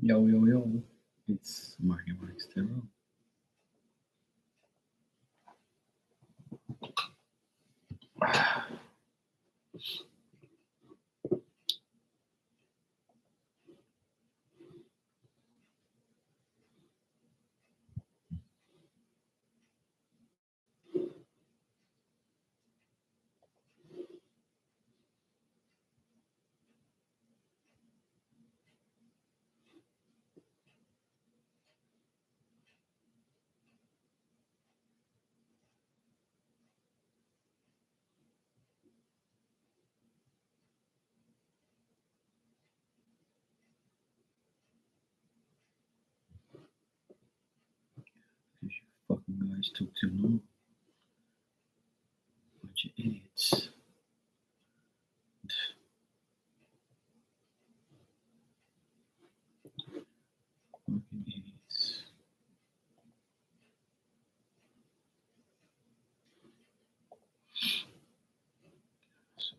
Yo, yo, yo. It's Marky Mark Stereo. Because you fucking guys took too long. Bunch of idiots. Fucking idiots. So,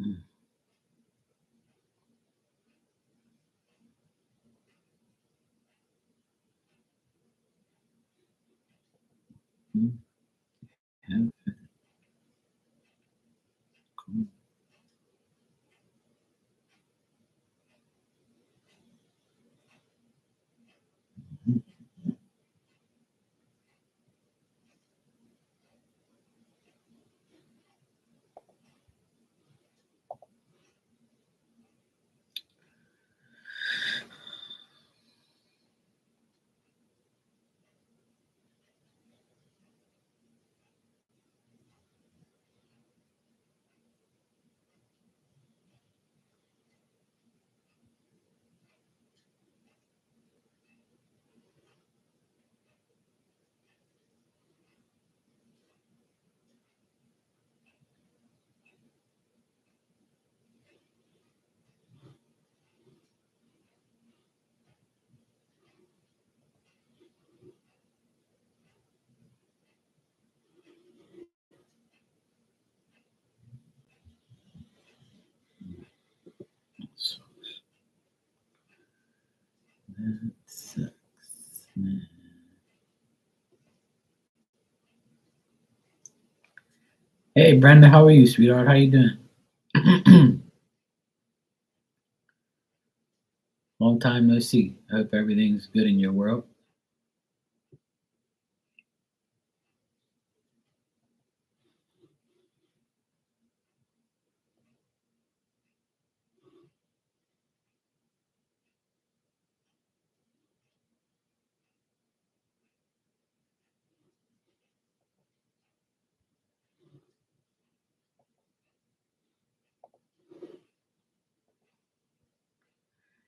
mm, mm, have cool. Mm, so, that sucks, man. Hey, Brenda, how are you, sweetheart? How you doing? Long time no see. I hope everything's good in your world.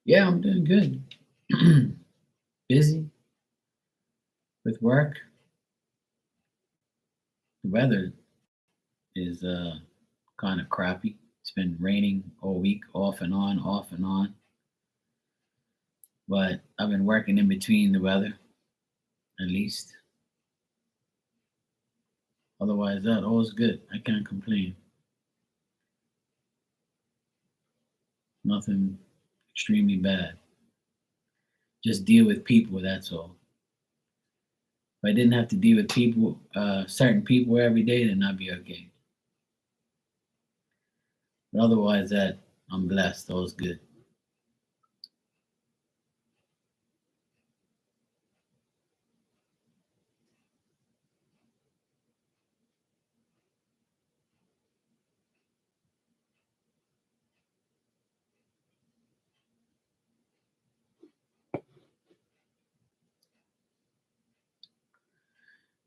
Yeah, I'm doing good. Busy with work. The weather is kind of crappy. It's been raining all week, off and on, off and on. But I've been working in between the weather, at least. Otherwise, that all's good. I can't complain. Nothing extremely bad. Just deal with people. That's all. If I didn't have to deal with people, certain people every day, then I'd be okay. But otherwise, that I'm blessed. All's good.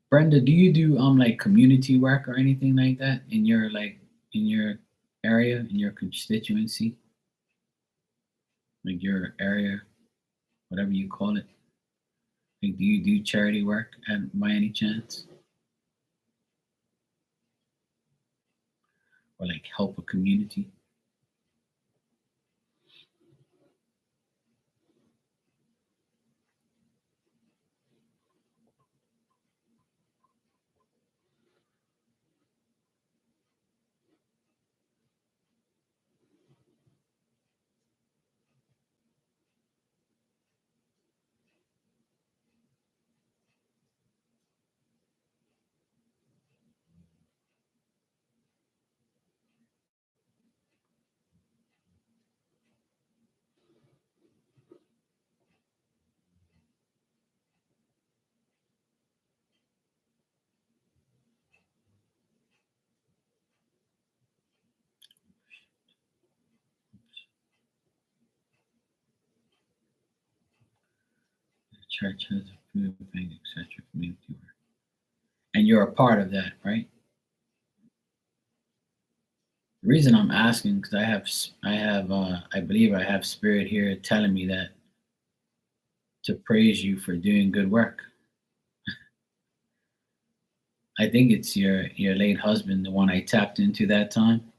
Brenda, do you do like community work or anything like that in your in your area, in your constituency, like your area, whatever you call it? Like, do you do charity work by any chance, or like help a community? The church has a food bank, etc. Community work, and you're a part of that, right? The reason I'm asking because I believe I have spirit here telling me that to praise you for doing good work. I think it's your late husband, the one I tapped into that time.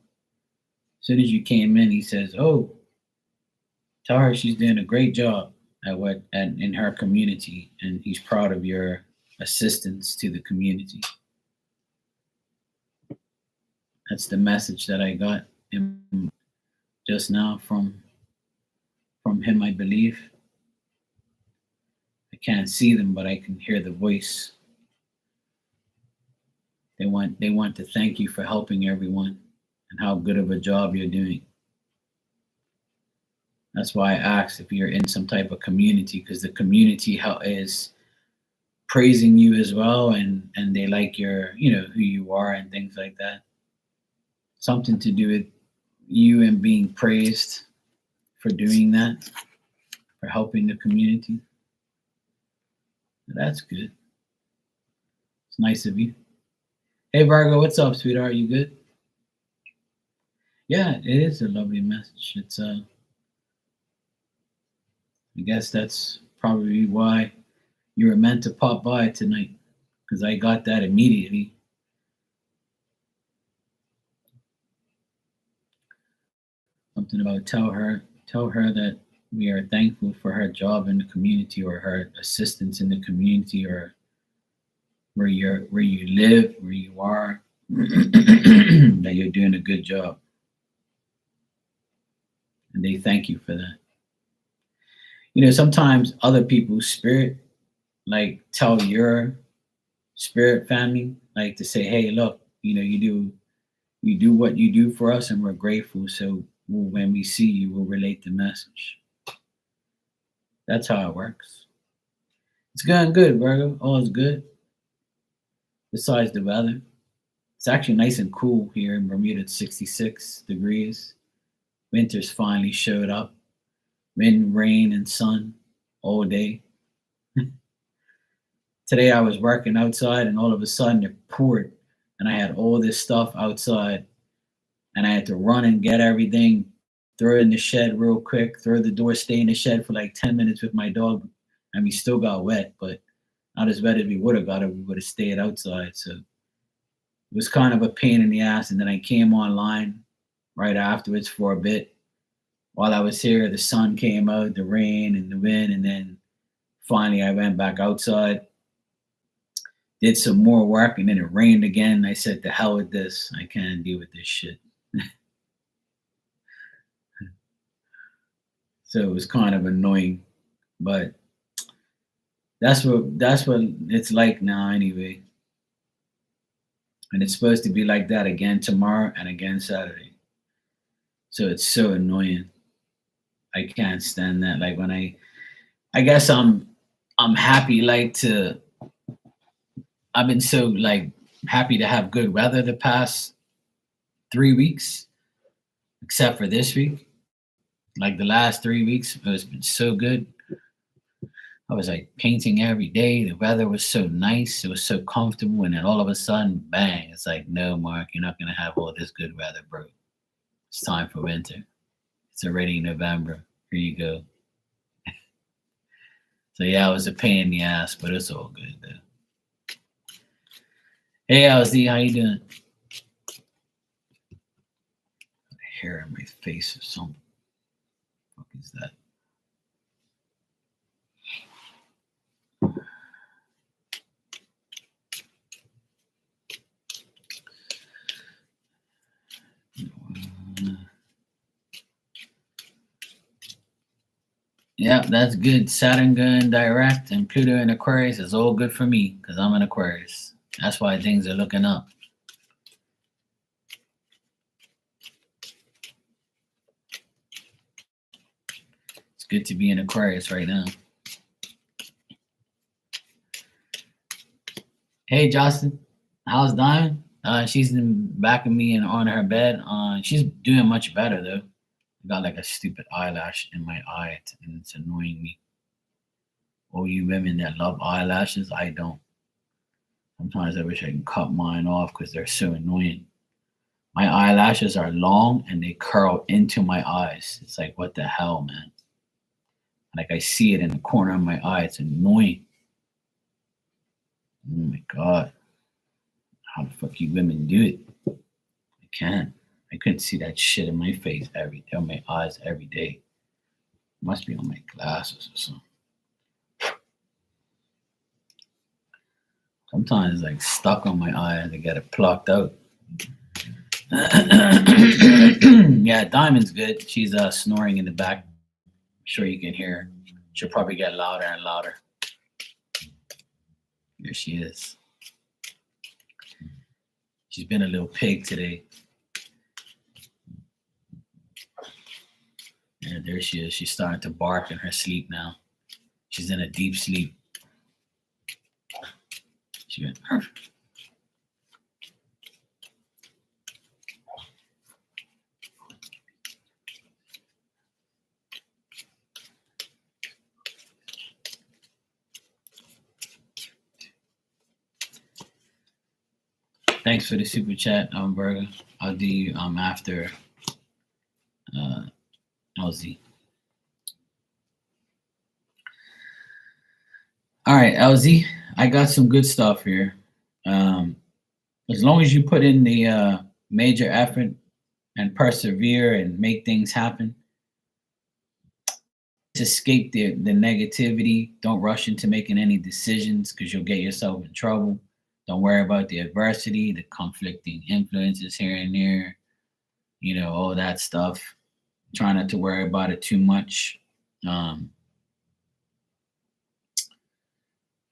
As soon as you came in, he says, "Oh, tell her she's doing a great job in her community, and he's proud of your assistance to the community." That's the message that I got just now from him. I believe I can't see them, but I can hear the voice. They want to thank you for helping everyone and how good of a job you're doing. That's why I asked if you're in some type of community because the community is praising you as well, and they like your who you are and things like that. Something to do with you and being praised for doing that, for helping the community. That's good. It's nice of you. Hey Virgo, what's up, sweetheart? You good? Yeah, it is a lovely message. It's I guess that's probably why you were meant to pop by tonight because I got that immediately. Something about tell her that we are thankful for her job in the community or her assistance in the community or where you live, where you are, that you're doing a good job. And they thank you for that. Sometimes other people's spirit tell your spirit family to say, hey, look, you do what you do for us and we're grateful. So when we see you, we'll relate the message. That's how it works. It's going good, Virgo. All is good. Besides the weather, it's actually nice and cool here in Bermuda. It's 66 degrees. Winter's finally showed up. Wind, rain, and sun all day. Today I was working outside and all of a sudden it poured and I had all this stuff outside and I had to run and get everything throw it in the shed real quick, throw the door, stay in the shed for like 10 minutes with my dog. And we still got wet, but not as wet as we would have got if we would have stayed outside. So it was kind of a pain in the ass. And then I came online right afterwards for a bit. While I was here, the sun came out, the rain and the wind, and then finally I went back outside, did some more work, and then it rained again. I said, "To hell with this! I can't deal with this shit." So it was kind of annoying, but that's what it's like now anyway. And it's supposed to be like that again tomorrow and again Saturday. So it's so annoying. I can't stand that. Like when I guess I'm happy like to I've been so like happy to have good weather the past 3 weeks, except for this week. Like the last 3 weeks has been so good. I was like painting every day. The weather was so nice. It was so comfortable. And then all of a sudden, bang, it's like, no, Mark, you're not going to have all this good weather, bro. It's time for winter. It's already November. Here you go. So yeah, it was a pain in the ass, but it's all good though. Hey, LZ, how you doing? Hair in my face or something. What is that? Yeah, that's good. Saturn going direct and Pluto in Aquarius is all good for me because I'm an Aquarius. That's why things are looking up. It's good to be in Aquarius right now. Hey, Justin, how's Diamond? She's in back of me and on her bed. She's doing much better though. I got like a stupid eyelash in my eye and it's annoying me. All you women that love eyelashes, I don't. Sometimes I wish I can cut mine off because they're so annoying. My eyelashes are long and they curl into my eyes. It's like, what the hell, man? Like I see it in the corner of my eye. It's annoying. Oh my God. How the fuck you women do it? I can't. I couldn't see that shit in my face every day, on my eyes every day. Must be on my glasses or something. Sometimes it's like stuck on my eye and I get it plucked out. Yeah, Diamond's good. She's snoring in the back. I'm sure you can hear her. She'll probably get louder and louder. Here she is. She's been a little pig today. Yeah, there she is. She's starting to bark in her sleep now. She's in a deep sleep. She went, Arf. Thanks for the super chat, Burger. I'll do you after LZ. All right, LZ, I got some good stuff here. As long as you put in the major effort and persevere and make things happen, escape the negativity. Don't rush into making any decisions because you'll get yourself in trouble. Don't worry about the adversity, the conflicting influences here and there, all that stuff. Try not to worry about it too much.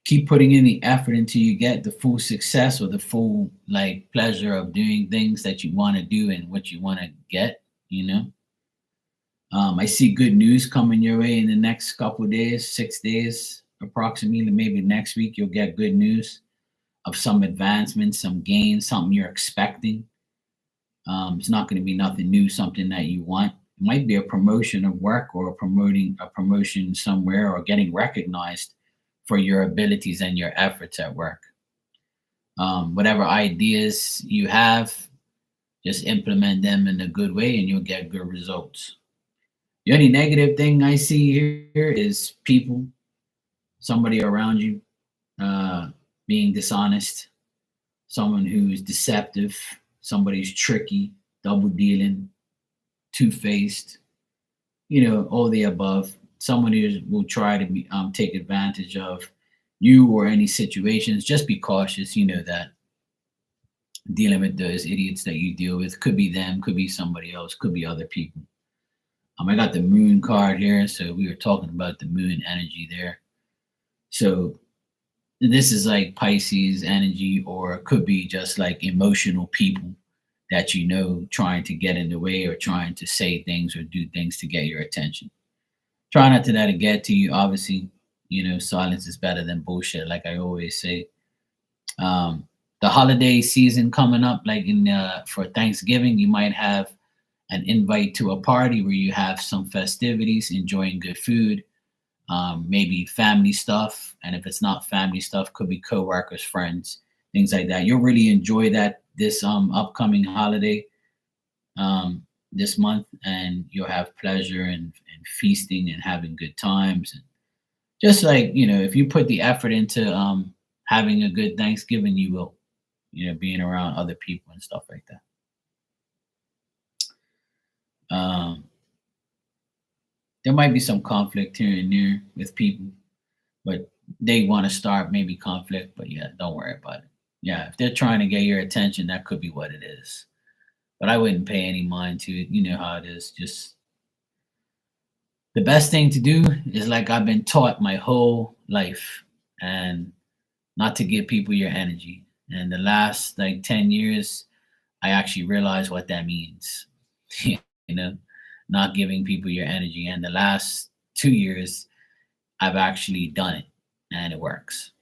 Keep putting in the effort until you get the full success or the full pleasure of doing things that you want to do and what you want to get. I see good news coming your way in the next couple of days, 6 days approximately. Maybe next week you'll get good news of some advancement, some gains, something you're expecting. It's not going to be nothing new, something that you want. It might be a promotion of work or a promotion somewhere or getting recognized for your abilities and your efforts at work. Whatever ideas you have, just implement them in a good way and you'll get good results. The only negative thing I see here is people, somebody around you, uh, being dishonest, someone who's deceptive, somebody's tricky, double dealing, two faced, all the above. Someone who will try to take advantage of you or any situations. Just be cautious. You know that dealing with those idiots that you deal with could be them, could be somebody else, could be other people. I got the moon card here, so we were talking about the moon energy there. So this is like Pisces energy, or it could be just like emotional people that trying to get in the way or trying to say things or do things to get your attention. Try not to let it get to you. Obviously, silence is better than bullshit, like I always say. The holiday season coming up, like in for Thanksgiving, you might have an invite to a party where you have some festivities, enjoying good food, maybe family stuff. And if it's not family stuff, could be coworkers, friends, things like that. You'll really enjoy that this upcoming holiday this month, and you'll have pleasure and feasting and having good times. And just like, if you put the effort into having a good Thanksgiving, you will, being around other people and stuff like that. There might be some conflict here and there with people, but they want to start maybe conflict, but yeah, don't worry about it. Yeah, if they're trying to get your attention, that could be what it is. But I wouldn't pay any mind to it. You know how it is. Just the best thing to do is like I've been taught my whole life, and not to give people your energy. And the last like 10 years, I actually realized what that means. you know, not giving people your energy. And the last 2 years, I've actually done it, and it works.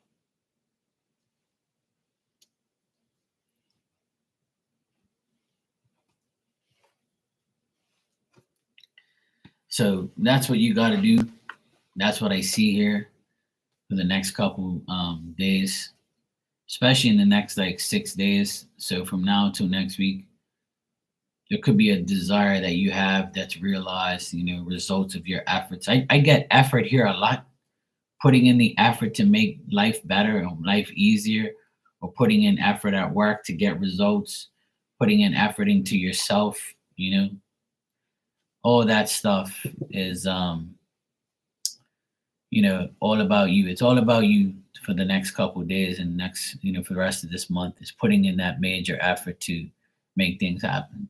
So that's what you got to do. That's what I see here for the next couple days, especially in the next like 6 days. So from now till next week, there could be a desire that you have that's realized, results of your efforts. I get effort here a lot, putting in the effort to make life better or life easier, or putting in effort at work to get results, putting in effort into yourself, all that stuff is all about you. It's all about you for the next couple of days, and next, for the rest of this month, is putting in that major effort to make things happen.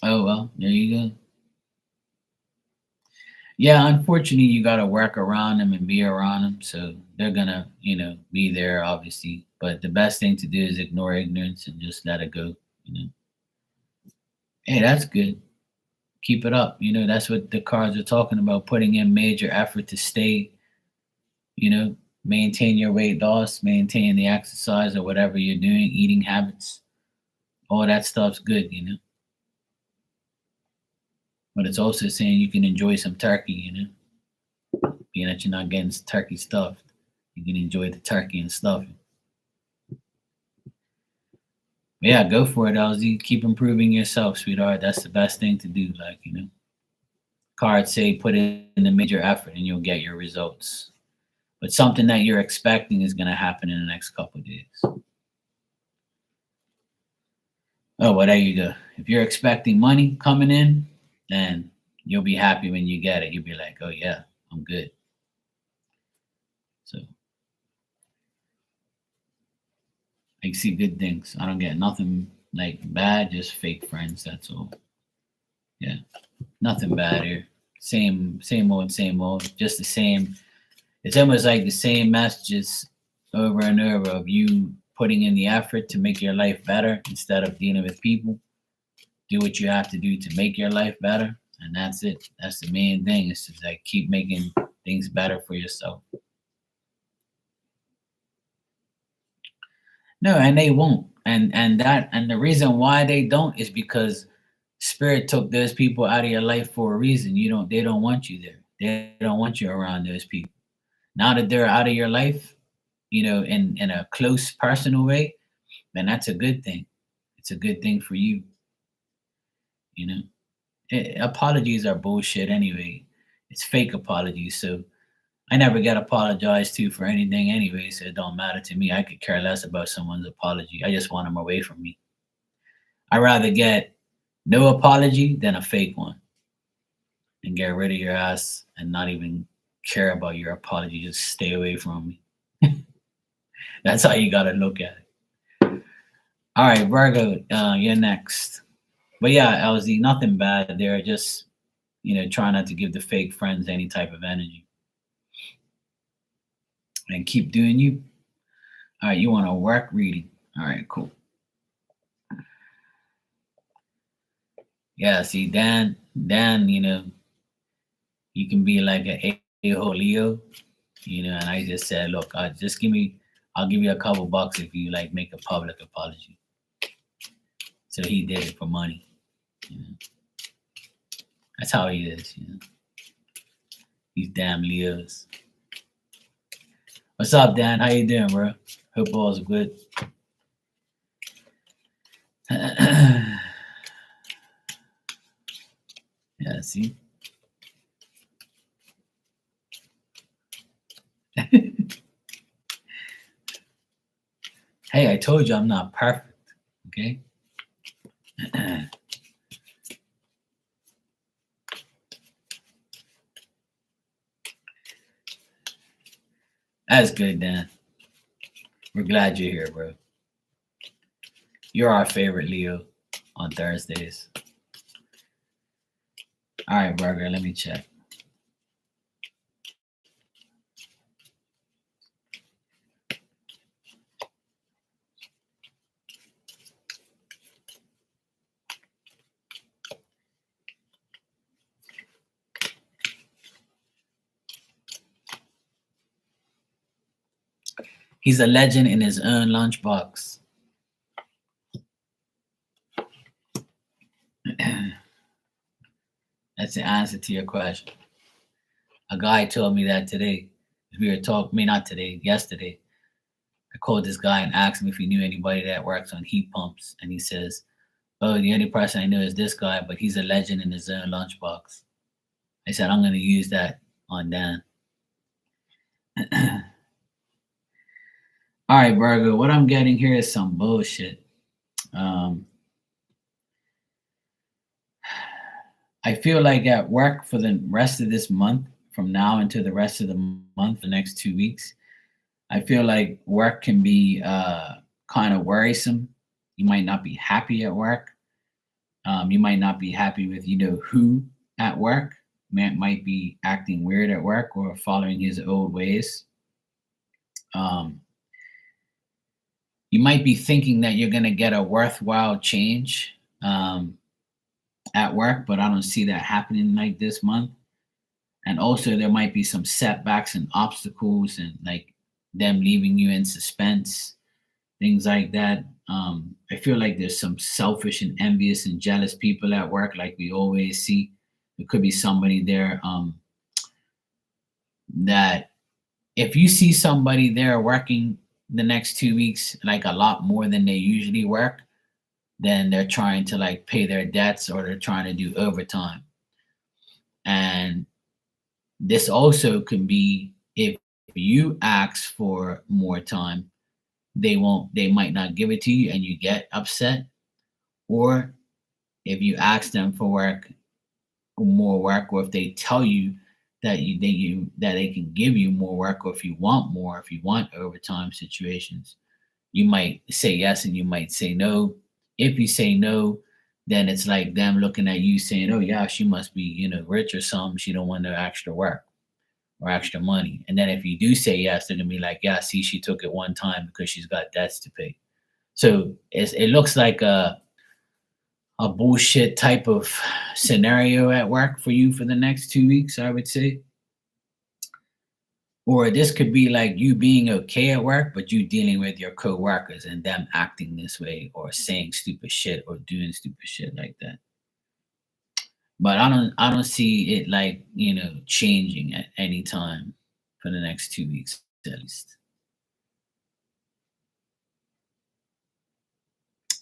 Oh well, there you go. Yeah, unfortunately, you got to work around them and be around them, so they're gonna, be there obviously. But the best thing to do is ignore ignorance and just let it go. You know, hey, that's good. Keep it up. That's what the cards are talking about. Putting in major effort to stay. Maintain your weight loss, maintain the exercise or whatever you're doing, eating habits. All that stuff's good. But it's also saying you can enjoy some turkey. Being that you're not getting turkey stuffed, you can enjoy the turkey and stuffing. Yeah, go for it, LZ. Keep improving yourself, sweetheart. That's the best thing to do. Like, cards say put in a major effort and you'll get your results. But something that you're expecting is going to happen in the next couple of days. Oh, well, there you go. If you're expecting money coming in, then you'll be happy when you get it. You'll be like, oh, yeah, I'm good. So I see good things. I don't get nothing like bad, just fake friends. That's all. Yeah, nothing bad here. Same old, same old. Just the same. It's almost like the same messages over and over of you putting in the effort to make your life better instead of dealing with people. Do what you have to do to make your life better, and that's it. That's the main thing. Is to like keep making things better for yourself. No, and they won't. And the reason why they don't is because spirit took those people out of your life for a reason. You don't They don't want you there. They don't want you around those people. Now that they're out of your life, in a close personal way, then that's a good thing. It's a good thing for you. You know, apologies are bullshit anyway. It's fake apologies. So I never get apologized to for anything anyway. So it don't matter to me. I could care less about someone's apology. I just want them away from me. I'd rather get no apology than a fake one and get rid of your ass and not even care about your apology. Just stay away from me. That's how you gotta look at it. All right, Virgo, you're next. But yeah, LZ, nothing bad there. Just try not to give the fake friends any type of energy and keep doing you. All right, you want a work reading? All right, cool. Yeah, see, Dan, you can be like a Leo, and I just said, look, I'll give you a couple bucks if you like make a public apology. So he did it for money. That's how he is. These damn Leos. What's up, Dan? How you doing, bro? Hope all's good. Yeah, see? Hey, I told you I'm not perfect, okay? That's good, Dan. We're glad you're here, bro. You're our favorite Leo on Thursdays. All right, Burger, let me check. He's a legend in his own lunchbox. That's the answer to your question. A guy told me that today. We were talking, not today, yesterday. I called this guy and asked him if he knew anybody that works on heat pumps. And he says, oh, the only person I know is this guy, but he's a legend in his own lunchbox. I said, I'm going to use that on Dan. All right, Virgo, what I'm getting here is some bullshit. I feel like at work for the rest of this month, from now into the rest of the month, the next 2 weeks, I feel like work can be kind of worrisome. You might not be happy at work. You might not be happy with who at work. Might be acting weird at work or following his old ways. You might be thinking that you're going to get a worthwhile change at work, but I don't see that happening like this month. And also, there might be some setbacks and obstacles, and like them leaving you in suspense, things like that. I feel like there's some selfish and envious and jealous people at work, like we always see. There could be somebody there that if you see somebody there working the next 2 weeks, like a lot more than they usually work, then they're trying to like pay their debts or they're trying to do overtime. And this also can be if you ask for more time, they might not give it to you and you get upset. Or if you ask them for more work, or if they tell you that they can give you more work, or if you want overtime situations, you might say yes and you might say no. If you say no, then it's like them looking at you saying, oh yeah, she must be rich or something, she don't want no extra work or extra money. And then if you do say yes, they're gonna be like, yeah, see, she took it one time because she's got debts to pay. So it looks like a bullshit type of scenario at work for you for the next 2 weeks, I would say. Or this could be like you being okay at work, but you dealing with your coworkers and them acting this way or saying stupid shit or doing stupid shit like that. But I don't see it like, changing at any time for the next 2 weeks at least.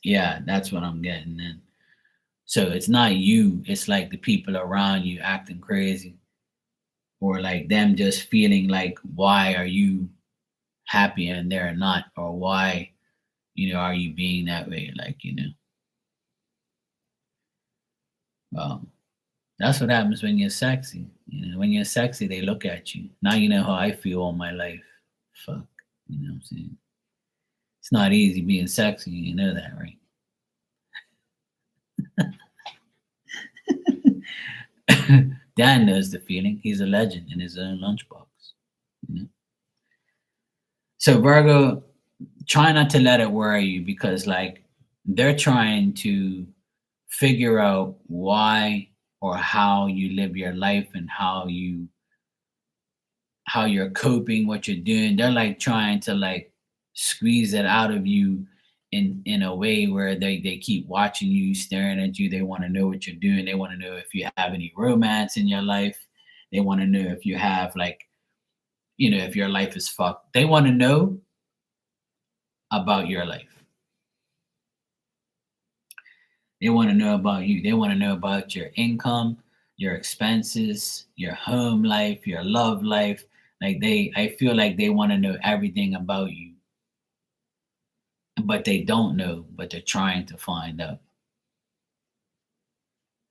Yeah, that's what I'm getting in. So it's not you, it's like the people around you acting crazy, or like them just feeling like, why are you happy and they're not, or why, are you being that way? Like, well, that's what happens when you're sexy. When you're sexy, they look at you. Now you know how I feel all my life. Fuck. You know what I'm saying? It's not easy being sexy. You know that, right? Dan knows the feeling. He's a legend in his own lunchbox. You know? So Virgo, try not to let it worry you, because like they're trying to figure out why or how you live your life, and how you're coping, what you're doing. They're like trying to like squeeze it out of you in a way where they keep watching you, staring at you. They want to know what you're doing. They want to know if you have any romance in your life. They want to know if you have like, if your life is fucked. They want to know about your life. They want to know about you. They want to know about your income, your expenses, your home life, your love life. Like I feel like they want to know everything about you, but they don't know, but they're trying to find out.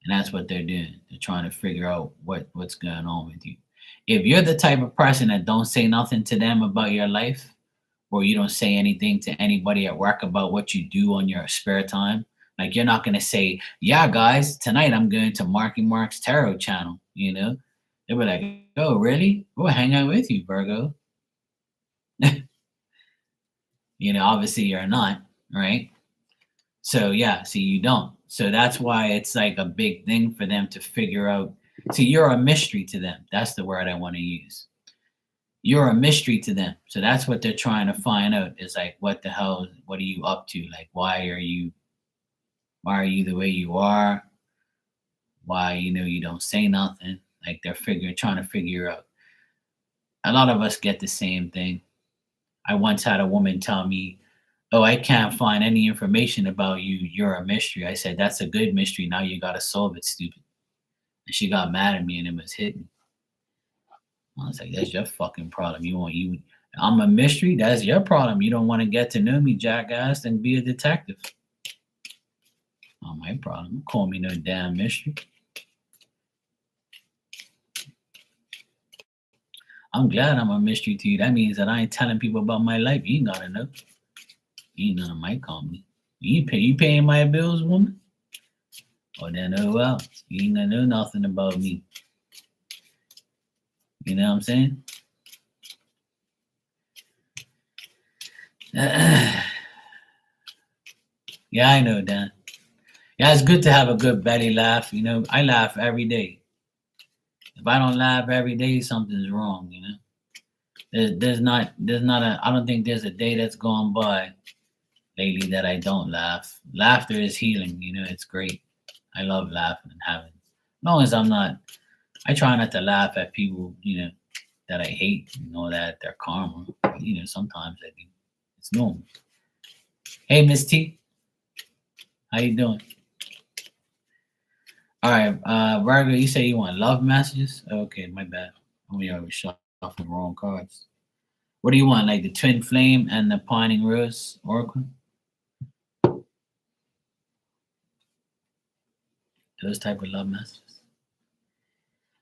And that's what they're doing. They're trying to figure out what's going on with you. If you're the type of person that don't say nothing to them about your life, or you don't say anything to anybody at work about what you do on your spare time, like you're not gonna say, "Yeah, guys, tonight I'm going to Marky Mark's Tarot channel." They'll be like, "Oh, really? We'll hang out with you, Virgo." Obviously you're not, right? So yeah, see, you don't. So that's why it's like a big thing for them to figure out. See, you're a mystery to them. That's the word I want to use. You're a mystery to them. So that's what they're trying to find out, is like, what the hell, what are you up to? Like, why are you the way you are? Why, you don't say nothing? Like they're trying to figure out. A lot of us get the same thing. I once had a woman tell me, "Oh, I can't find any information about you. You're a mystery." I said, "That's a good mystery. Now you got to solve it, stupid." And she got mad at me and it was hitting. I was like, "That's your fucking problem. I'm a mystery. That's your problem. You don't want to get to know me, jackass, and be a detective." Not my problem. Call me no damn mystery. I'm glad I'm a mystery to you. That means that I ain't telling people about my life. You ain't gotta know. You ain't none of my company. You paying my bills, woman? Or then, oh well, you ain't gonna know nothing about me. You know what I'm saying? Yeah, I know, Dan. Yeah, it's good to have a good belly laugh. I laugh every day. If I don't laugh every day, something's wrong. There's not I don't think there's a day that's gone by lately that I don't laugh. Laughter is healing. It's great. I love laughing and having. As long as I'm not, I try not to laugh at people, that I hate, that they're karma. Sometimes I do. It's normal. Hey, Miss T, how you doing? All right, Virgo, you say you want love messages? Okay, my bad. We always shuffling wrong cards. What do you want? Like the twin flame and the pining rose oracle? Those type of love messages.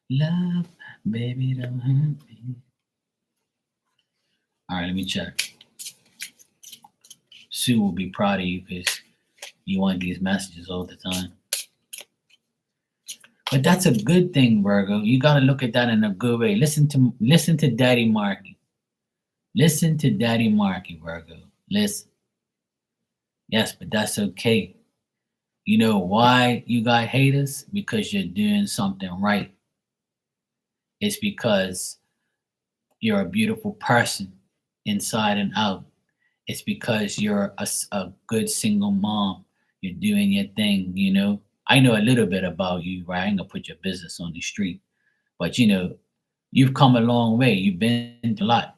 Love, baby, don't hurt me. All right, let me check. Sue will be proud of you because you want these messages all the time. But that's a good thing, Virgo. You gotta look at that in a good way. Listen to Daddy Marky. Listen to Daddy Marky, Virgo. Listen. Yes, but that's okay. You know why you got haters? Because you're doing something right. It's because you're a beautiful person inside and out. It's because you're a good single mom. You're doing your thing. I know a little bit about you, right? I ain't gonna put your business on the street, but you've come a long way. You've been through a lot.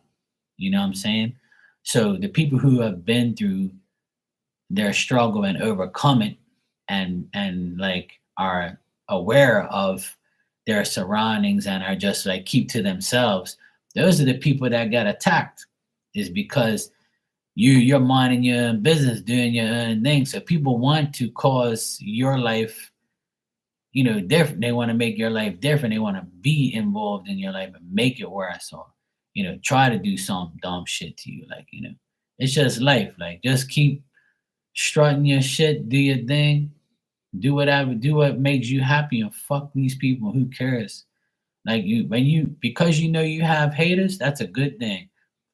You know what I'm saying? So the people who have been through their struggle and overcome it, and like are aware of their surroundings and are just like keep to themselves, those are the people that get attacked, is because you're minding your own business, doing your own thing. So people want to cause your life, different. They want to make your life different. They want to be involved in your life and make it worse, or try to do some dumb shit to you. Like, it's just life. Like, just keep strutting your shit, do your thing, do whatever, do what makes you happy, and fuck these people. Who cares? Like, because you have haters, that's a good thing.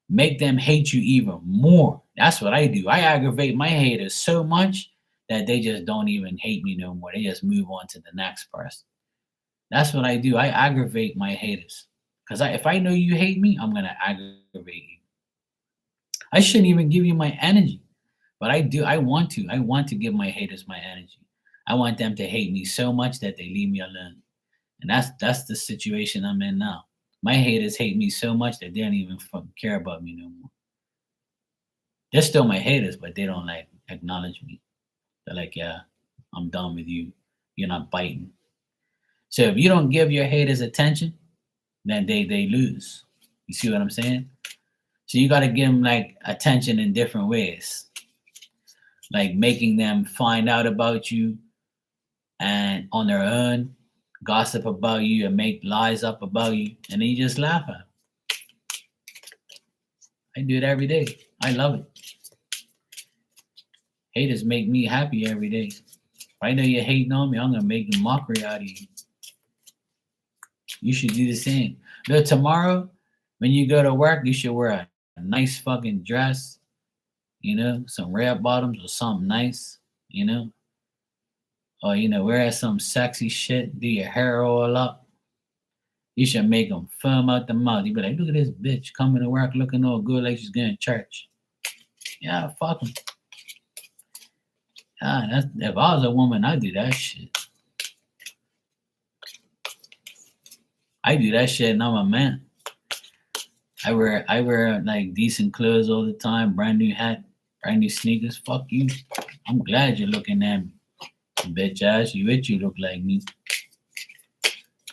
Make them hate you even more. That's what I do. I aggravate my haters so much that they just don't even hate me no more. They just move on to the next person. That's what I do. I aggravate my haters. Because if I know you hate me, I'm going to aggravate you. I shouldn't even give you my energy. But I do. I want to. I want to give my haters my energy. I want them to hate me so much that they leave me alone. And that's the situation I'm in now. My haters hate me so much that they don't even fucking care about me no more. They're still my haters, but they don't like acknowledge me. They're like, yeah, I'm done with you. You're not biting. So if you don't give your haters attention, then they lose. You see what I'm saying? So you got to give them like attention in different ways, like making them find out about you and on their own, gossip about you and make lies up about you, and then you just laugh at them. I do it every day. I love it. Haters make me happy every day. If I know you're hating on me, I'm gonna make a mockery out of you. You should do the same. Look, tomorrow when you go to work, you should wear a nice fucking dress, some red bottoms or something nice, or wear some sexy shit, do your hair all up. You should make them firm out the mouth. You be like, look at this bitch coming to work looking all good like she's going to church. Yeah, fuck them. Yeah, if I was a woman, I'd do that shit. I do that shit and I'm a man. I wear like decent clothes all the time, brand new hat, brand new sneakers. Fuck you. I'm glad you're looking at me. Bitch ass, you look like me.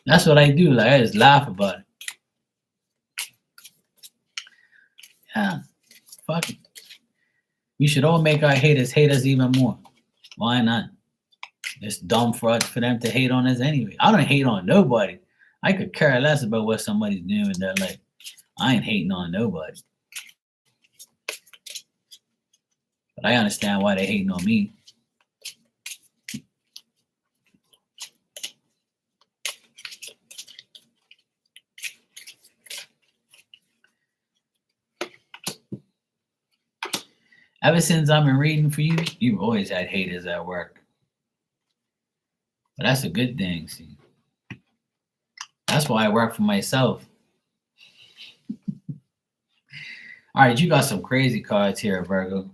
That's what I do. Like, I just laugh about it. Yeah, fuck it. We should all make our haters hate us even more. Why not? It's dumb for them to hate on us anyway. I don't hate on nobody. I could care less about what somebody's doing with their life. I ain't hating on nobody. But I understand why they hating on me. Ever since I've been reading for you, you've always had haters at work. But that's a good thing, see. That's why I work for myself. All right, you got some crazy cards here, Virgo.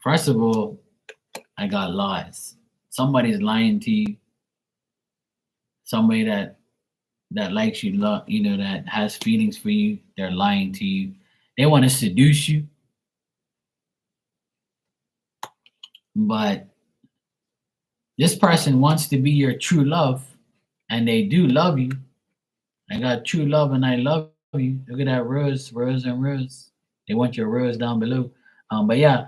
First of all, I got lies. Somebody's lying to you. Somebody that likes you, that has feelings for you, they're lying to you. They want to seduce you. But this person wants to be your true love, and they do love you. I got true love and I love you. Look at that rose, rose and rose. They want your rose down below. But yeah,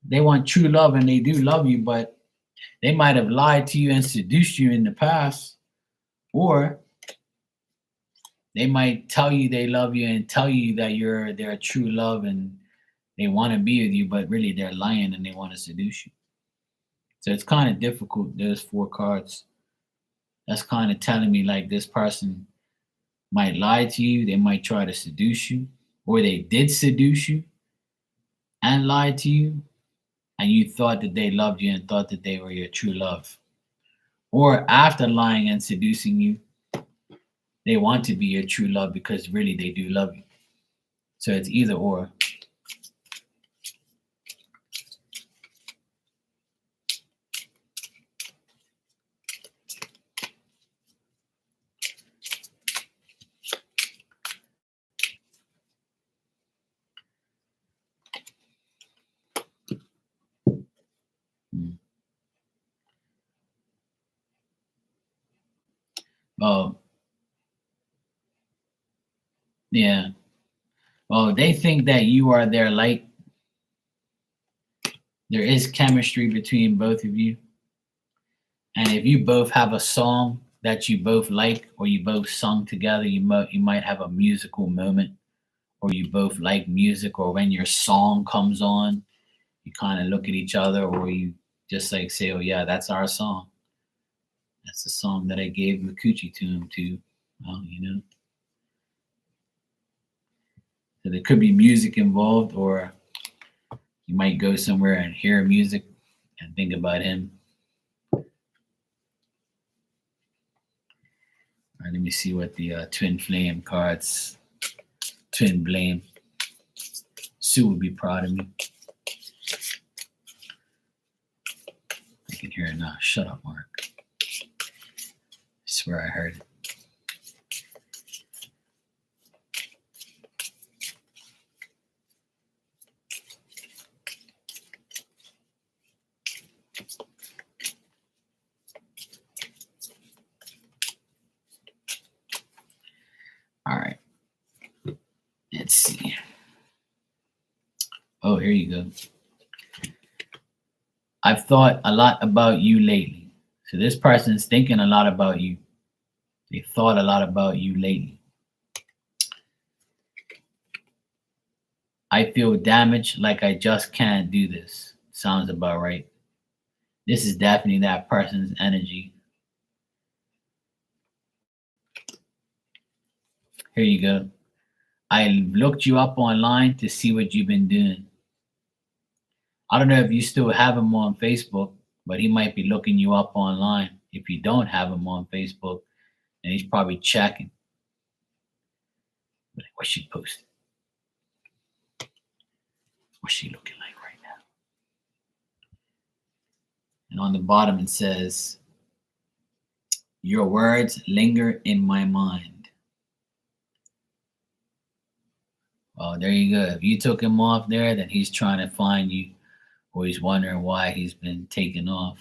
they want true love and they do love you, but they might have lied to you and seduced you in the past, or they might tell you they love you and tell you that you're their true love and they want to be with you, but really they're lying and they want to seduce you. So it's kind of difficult. There's 4 cards. That's kind of telling me like this person might lie to you, they might try to seduce you, or they did seduce you and lied to you, and you thought that they loved you and thought that they were your true love. Or after lying and seducing you, they want to be your true love because really they do love you. So it's either or. Well, yeah. Well, they think that you are their light. There is chemistry between both of you. And if you both have a song that you both like, or you both sung together, you might have a musical moment, or you both like music, or when your song comes on, you kind of look at each other, or you just like say, "Oh yeah, that's our song. That's the song that I gave the coochie tune to." Well, so there could be music involved, or you might go somewhere and hear music and think about him. All right, let me see what the twin flame cards, twin blame. Sue would be proud of me. I can hear it now. Shut up, Mark. I swear I heard it. All right. Let's see. Oh, here you go. I've thought a lot about you lately. So this person's thinking a lot about you. They thought a lot about you lately. I feel damaged, like I just can't do this. Sounds about right. This is definitely that person's energy. Here you go. I looked you up online to see what you've been doing. I don't know if you still have him on Facebook, but he might be looking you up online. If you don't have him on Facebook, and he's probably checking. Like, what's she posting? What's she looking like right now? And on the bottom it says, "Your words linger in my mind." Well, there you go. If you took him off there, then he's trying to find you, or he's wondering why he's been taken off.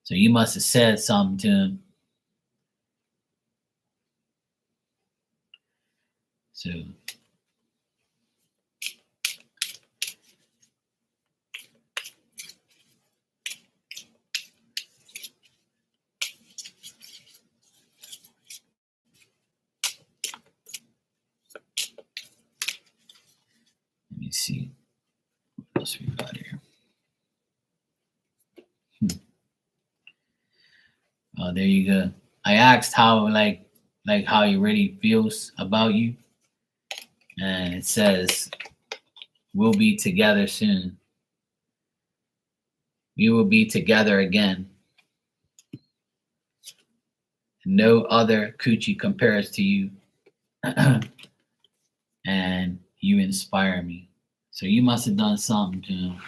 So you must have said something to him. So let me see what else we got here. There you go. I asked how like how he really feels about you, and it says, "We'll be together soon. We will be together again. No other coochie compares to you, and you inspire me." So you must have done something to him.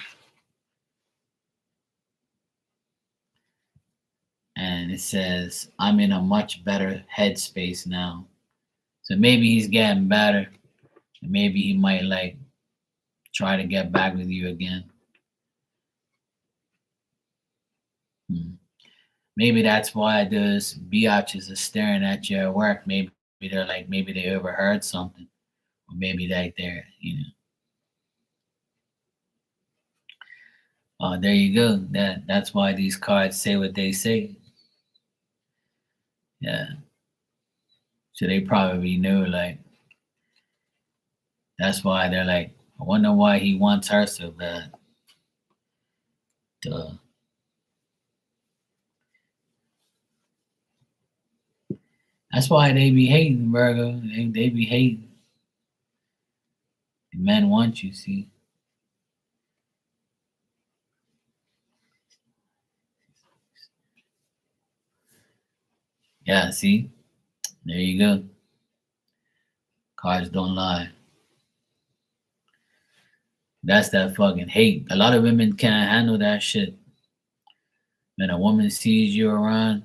And it says, "I'm in a much better headspace now." So maybe he's getting better, and maybe he might like try to get back with you again. Maybe that's why those biatches are staring at you at work. Maybe they're like, maybe they overheard something, or maybe like there you go. That's why these cards say what they say. Yeah. So they probably know, like, that's why they're like, I wonder why he wants her so bad. Duh. That's why they be hating, Virgo. They be hating. The men want you, see. Yeah, see? There you go. Cards don't lie. That's that fucking hate. A lot of women can't handle that shit. When a woman sees you around,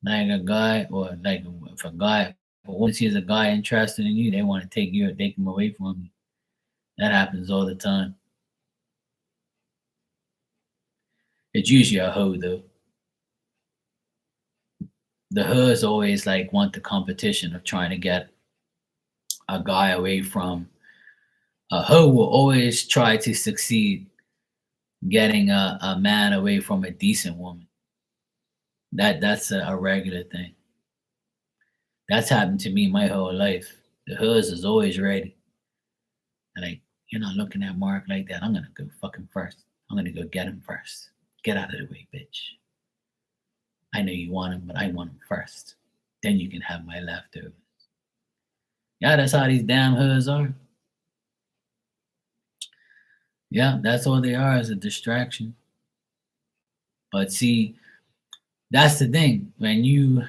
like a guy, or like if a woman sees a guy interested in you, they want to take you or take him away from you. That happens all the time. It's usually a hoe, though. the hoods always like want the competition of trying to get a guy away from a hood will always try to succeed getting a man away from a decent woman. That's a regular thing. That's happened to me my whole life. The hoods is always ready. And like, you're not looking at Mark like that. I'm gonna go fucking first. I'm gonna go get him first. Get out of the way, bitch. I know you want him, but I want him first. Then you can have my leftovers. Yeah, that's how these damn hoods are. Yeah, that's all they are is a distraction. But see, that's the thing. When you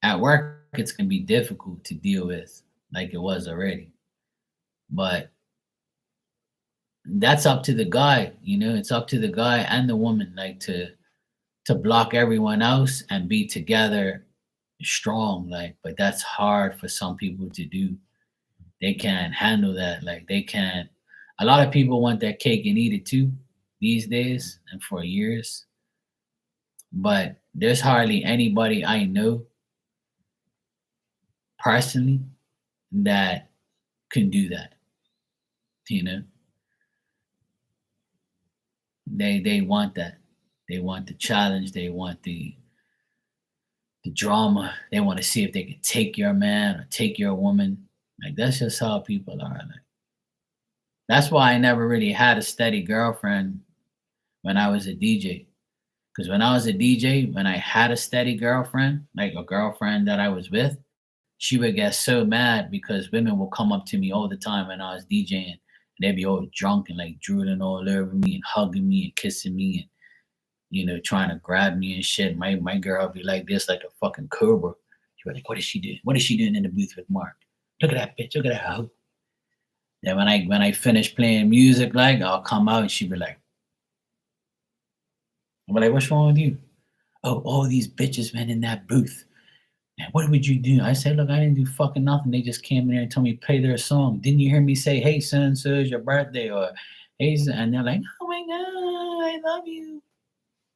at work, it's gonna be difficult to deal with like it was already. But that's up to the guy, it's up to the guy and the woman, like to block everyone else and be together strong. Like, but that's hard for some people to do. They can't handle that. Like they can't a lot of people want that cake and eat it too these days and for years. But there's hardly anybody I know personally that can do that. You know, they want that. They want the challenge. They want the drama. They want to see if they can take your man or take your woman. Like that's just how people are. Like that's why I never really had a steady girlfriend when I was a DJ. Because when I was a DJ, when I had a steady girlfriend, like a girlfriend that I was with, she would get so mad because women would come up to me all the time when I was DJing. And they'd be all drunk and like drooling all over me and hugging me and kissing me and trying to grab me and shit. My girl would be like this, like a fucking cobra. She'd be like, "What is she doing? What is she doing in the booth with Mark? Look at that bitch. Look at that hoe." Then when I finish playing music, like I'll come out and she'd be like, I'm like, "What's wrong with you?" "Oh, all these bitches went in that booth. And what would you do?" I said, "Look, I didn't do fucking nothing. They just came in there and told me to play their song. Didn't you hear me say, hey, so and so is your birthday?" Or hey, and they're like, "Oh my God, I love you."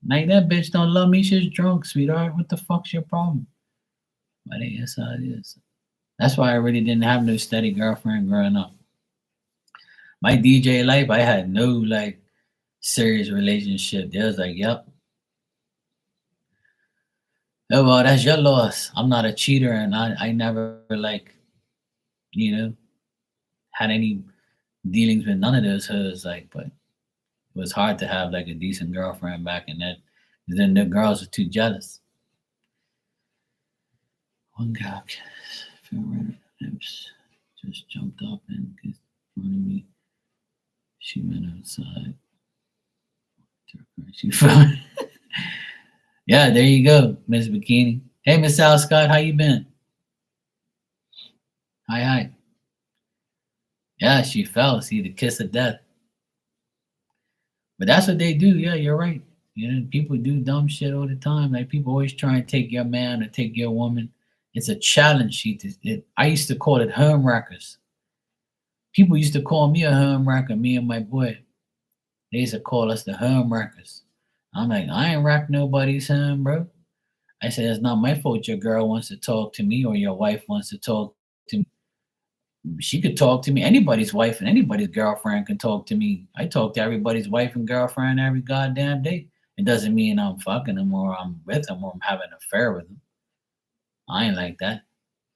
Like that bitch don't love me. She's drunk, sweetheart. What the fuck's your problem? But hey, that's how it is. That's why I really didn't have no steady girlfriend growing up. My DJ life, I had no like serious relationship. They was like, "Yep, oh well, that's your loss. I'm not a cheater, and I never like, you know, had any dealings with none of those hoes." Like, but it was hard to have like a decent girlfriend back in that. Then the girls were too jealous. One guy fell right hips, just jumped up and kissed in front of me. She went outside. She fell. Yeah, there you go, Miss Bikini. Hey, Miss Al Scott, how you been? Hi, hi. Yeah, she fell. See, the kiss of death. But that's what they do. Yeah, you're right. People do dumb shit all the time. Like people always try and take your man or take your woman. It's a challenge sheet. I used to call it home wreckers. People used to call me a home wrecker, me and my boy. They used to call us the home wreckers. I'm like, I ain't wrecked nobody's home, bro. I said, it's not my fault your girl wants to talk to me or your wife wants to talk to me. She could talk to me. Anybody's wife and anybody's girlfriend can talk to me. I talk to everybody's wife and girlfriend every goddamn day. It doesn't mean I'm fucking them or I'm with them or I'm having an affair with them. I ain't like that.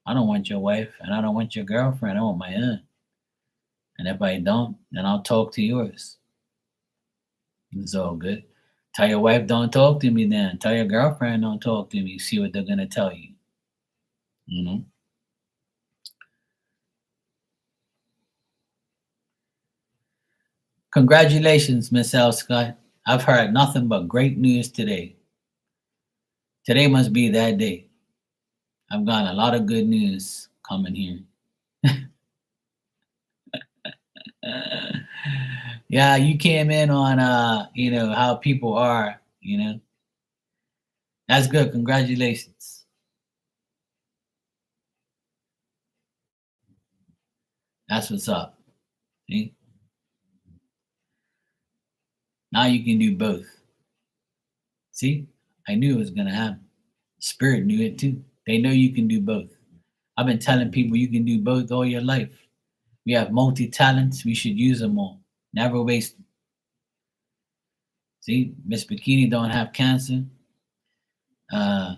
I don't want your wife and I don't want your girlfriend. I want my own. And if I don't, then I'll talk to yours. It's all good. Tell your wife don't talk to me then. Tell your girlfriend don't talk to me. See what they're gonna tell you. You know? Congratulations, Miss L. Scott. I've heard nothing but great news today. Today must be that day. I've got a lot of good news coming here. Yeah, you came in on how people are. That's good. Congratulations. That's what's up. See? Now you can do both. See? I knew it was gonna happen. Spirit knew it too. They know you can do both. I've been telling people you can do both all your life. We have multi talents. We should use them all. Never waste them. See, Miss Bikini don't have cancer. Uh,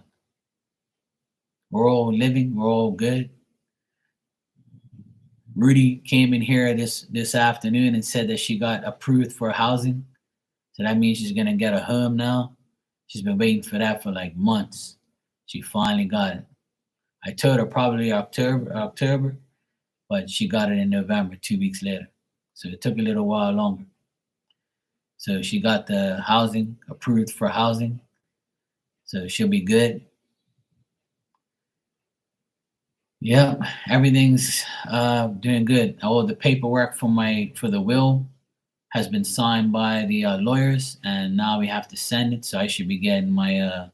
we're all living. We're all good. Rudy came in here this afternoon and said that she got approved for housing. So that means she's gonna get a home now. She's been waiting for that for like months. She finally got it. I told her probably October, but she got it in November, 2 weeks later. So it took a little while longer. So she got the housing approved for housing. So she'll be good. Yeah, everything's doing good. All the paperwork for the will has been signed by the lawyers, and now we have to send it. So I should be getting my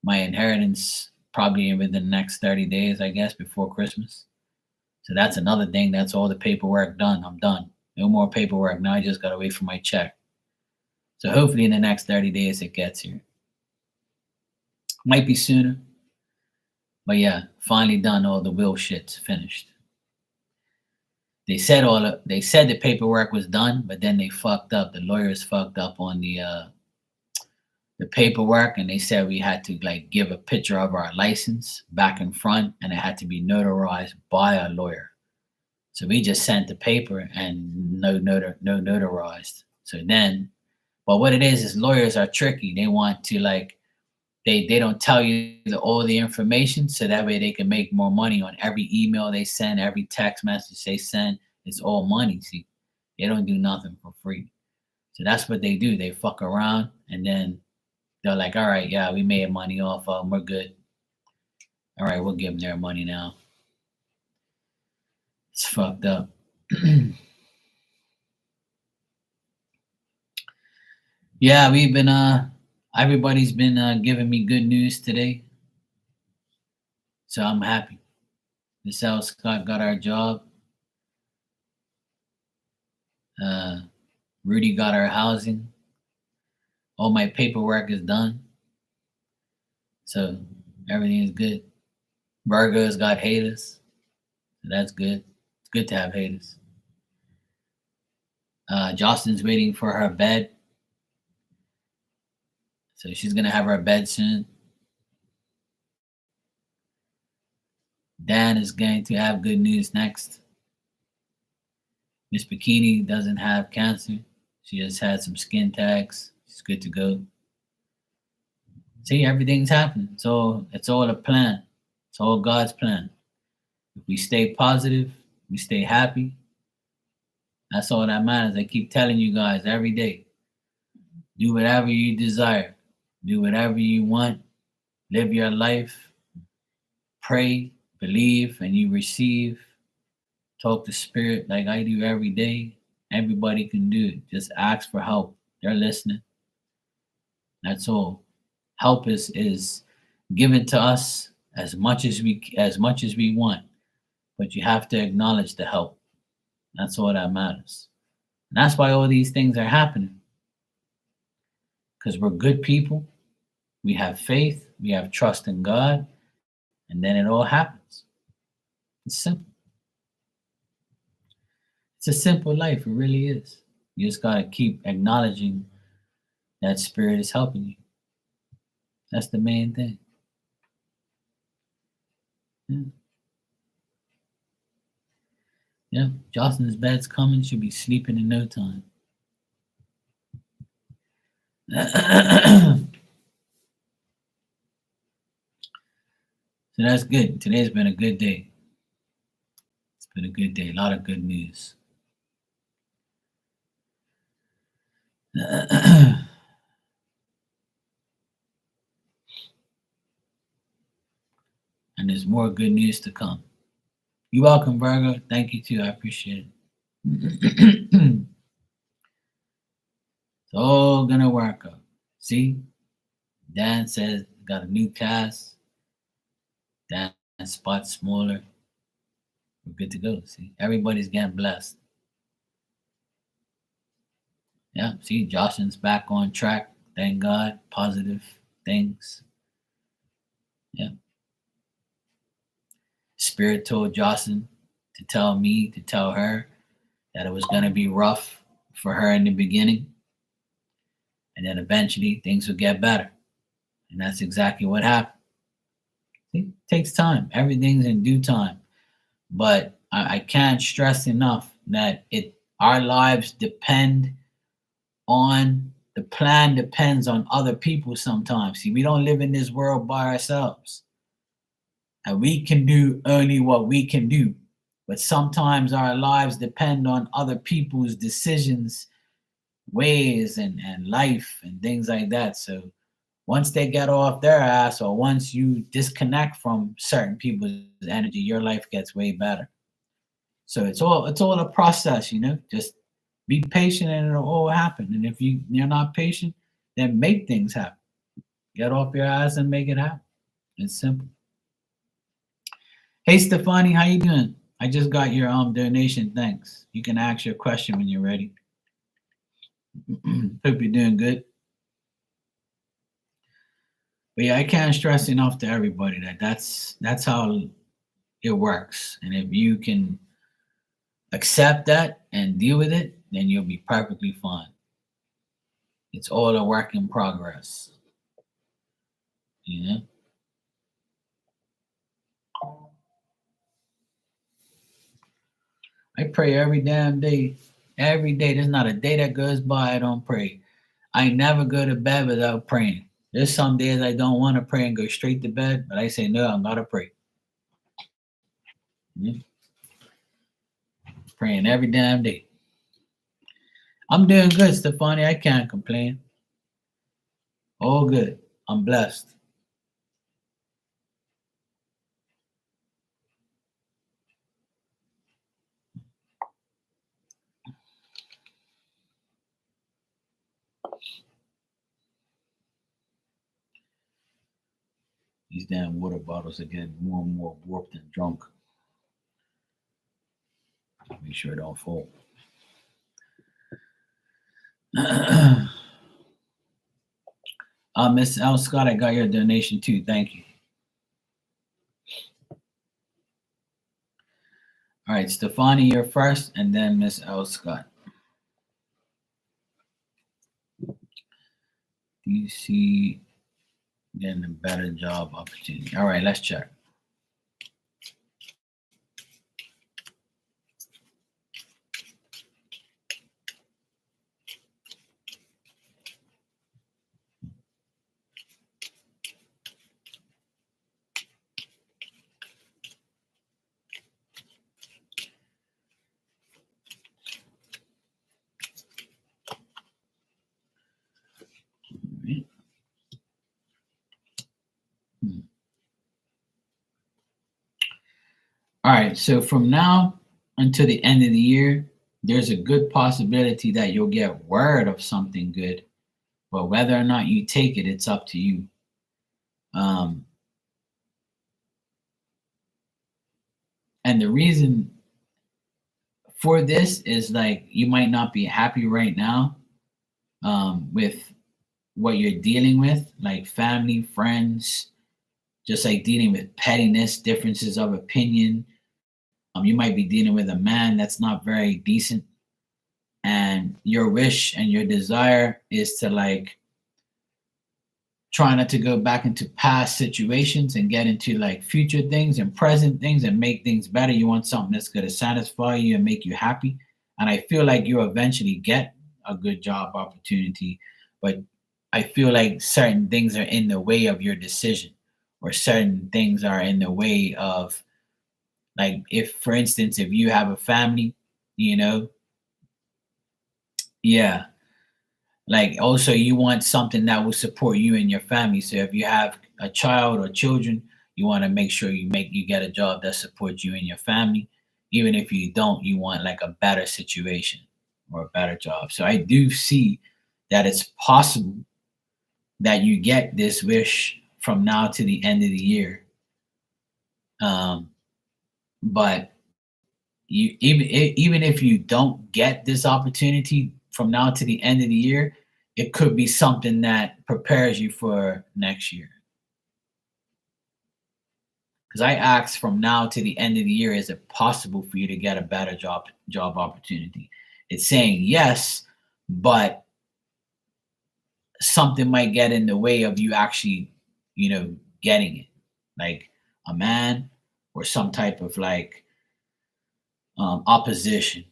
inheritance probably within the next 30 days, I guess, before Christmas. So that's another thing. That's all the paperwork done. I'm done. No more paperwork. Now I just gotta wait for my check. So hopefully in the next 30 days it gets here. Might be sooner. But yeah, finally done. All the will shit's finished. They said the paperwork was done, but then they fucked up. The lawyers fucked up on the paperwork, and they said we had to like give a picture of our license back and front, and it had to be notarized by a lawyer. So we just sent the paper and no notarized. So then, but what it is lawyers are tricky. They want to like they don't tell you all the information, so that way they can make more money on every email they send, every text message they send. It's all money. See, they don't do nothing for free. So that's what they do. They fuck around, and then they're like, all right, yeah, we made money off of them. We're good. All right, we'll give them their money now. It's fucked up. Yeah, we've been everybody's been giving me good news today, so I'm happy. The South Scott got our job. Uh, Rudy got our housing. All my paperwork is done, so everything is good. Virgo's got haters, so that's good. It's good to have haters. Jocelyn's waiting for her bed, so she's gonna have her bed soon. Dan is going to have good news next. Miss Bikini doesn't have cancer. She just had some skin tags. She's good to go. See, everything's happening. So it's all a plan. It's all God's plan. If we stay positive, we stay happy. That's all that matters. I keep telling you guys every day. Do whatever you desire. Do whatever you want. Live your life. Pray, believe, and you receive. Talk to spirit like I do every day. Everybody can do it. Just ask for help. They're listening. That's all. Help is given to us as much as we want, but you have to acknowledge the help. That's all that matters. And that's why all these things are happening. Because we're good people. We have faith. We have trust in God. And then it all happens. It's simple. It's a simple life. It really is. You just got to keep acknowledging that spirit is helping you. That's the main thing. Yeah. Yeah. Jocelyn's bed's coming. She'll be sleeping in no time. So that's good. Today's been a good day. It's been a good day. A lot of good news. And there's more good news to come. You're welcome, Virgo. Thank you too. I appreciate it. It's all gonna work out. See, Dan says got a new cast. Dan spot smaller. We're good to go. See, everybody's getting blessed. Yeah. See, Jocelyn's back on track. Thank God. Positive things. Yeah. Spirit told Jocelyn to tell me, to tell her that it was going to be rough for her in the beginning, and then eventually things would get better. And that's exactly what happened. It takes time. Everything's in due time. But I can't stress enough that our lives depend on the plan depends on other people sometimes. See, we don't live in this world by ourselves. And we can do only what we can do. But sometimes our lives depend on other people's decisions, ways, and life and things like that. So once they get off their ass, or once you disconnect from certain people's energy, your life gets way better. So it's all a process, Just be patient and it'll all happen. And if you're not patient, then make things happen. Get off your ass and make it happen. It's simple. Hey Stefani, how you doing? I just got your donation. Thanks. You can ask your question when you're ready. Hope you're doing good. But yeah, I can't stress enough to everybody that that's how it works. And if you can accept that and deal with it, then you'll be perfectly fine. It's all a work in progress. You know? I pray every damn day. Every day. There's not a day that goes by I don't pray. I never go to bed without praying. There's some days I don't want to pray and go straight to bed, but I say, no, I'm going to pray. Yeah. Praying every damn day. I'm doing good, Stefani. I can't complain. All good. I'm blessed. These damn water bottles are getting more and more warped and drunk. Make sure it don't fall. Miss L. Scott, I got your donation too. Thank you. All right, Stefani, you're first, and then Miss L. Scott. DC getting a better job opportunity. All right, let's check. All right, so from now until the end of the year, there's a good possibility that you'll get word of something good, but whether or not you take it, it's up to you. And the reason for this is like you might not be happy right now with what you're dealing with, like family, friends, just like dealing with pettiness, differences of opinion. You might be dealing with a man that's not very decent, and your wish and your desire is to like try not to go back into past situations and get into like future things and present things and make things better. You want something that's going to satisfy you and make you happy. And I feel like you'll eventually get a good job opportunity, but I feel like certain things are in the way of your decision, or certain things are in the way of, like, if, for instance, if you have a family, you know, yeah, like also you want something that will support you and your family. So if you have a child or children, you want to make sure you get a job that supports you and your family. Even if you don't, you want like a better situation or a better job. So I do see that it's possible that you get this wish from now to the end of the year. But you even if you don't get this opportunity from now to the end of the year, it could be something that prepares you for next year. Because I asked from now to the end of the year, is it possible for you to get a better job opportunity? It's saying yes, but something might get in the way of you actually, getting it. Like a man or some type of like opposition,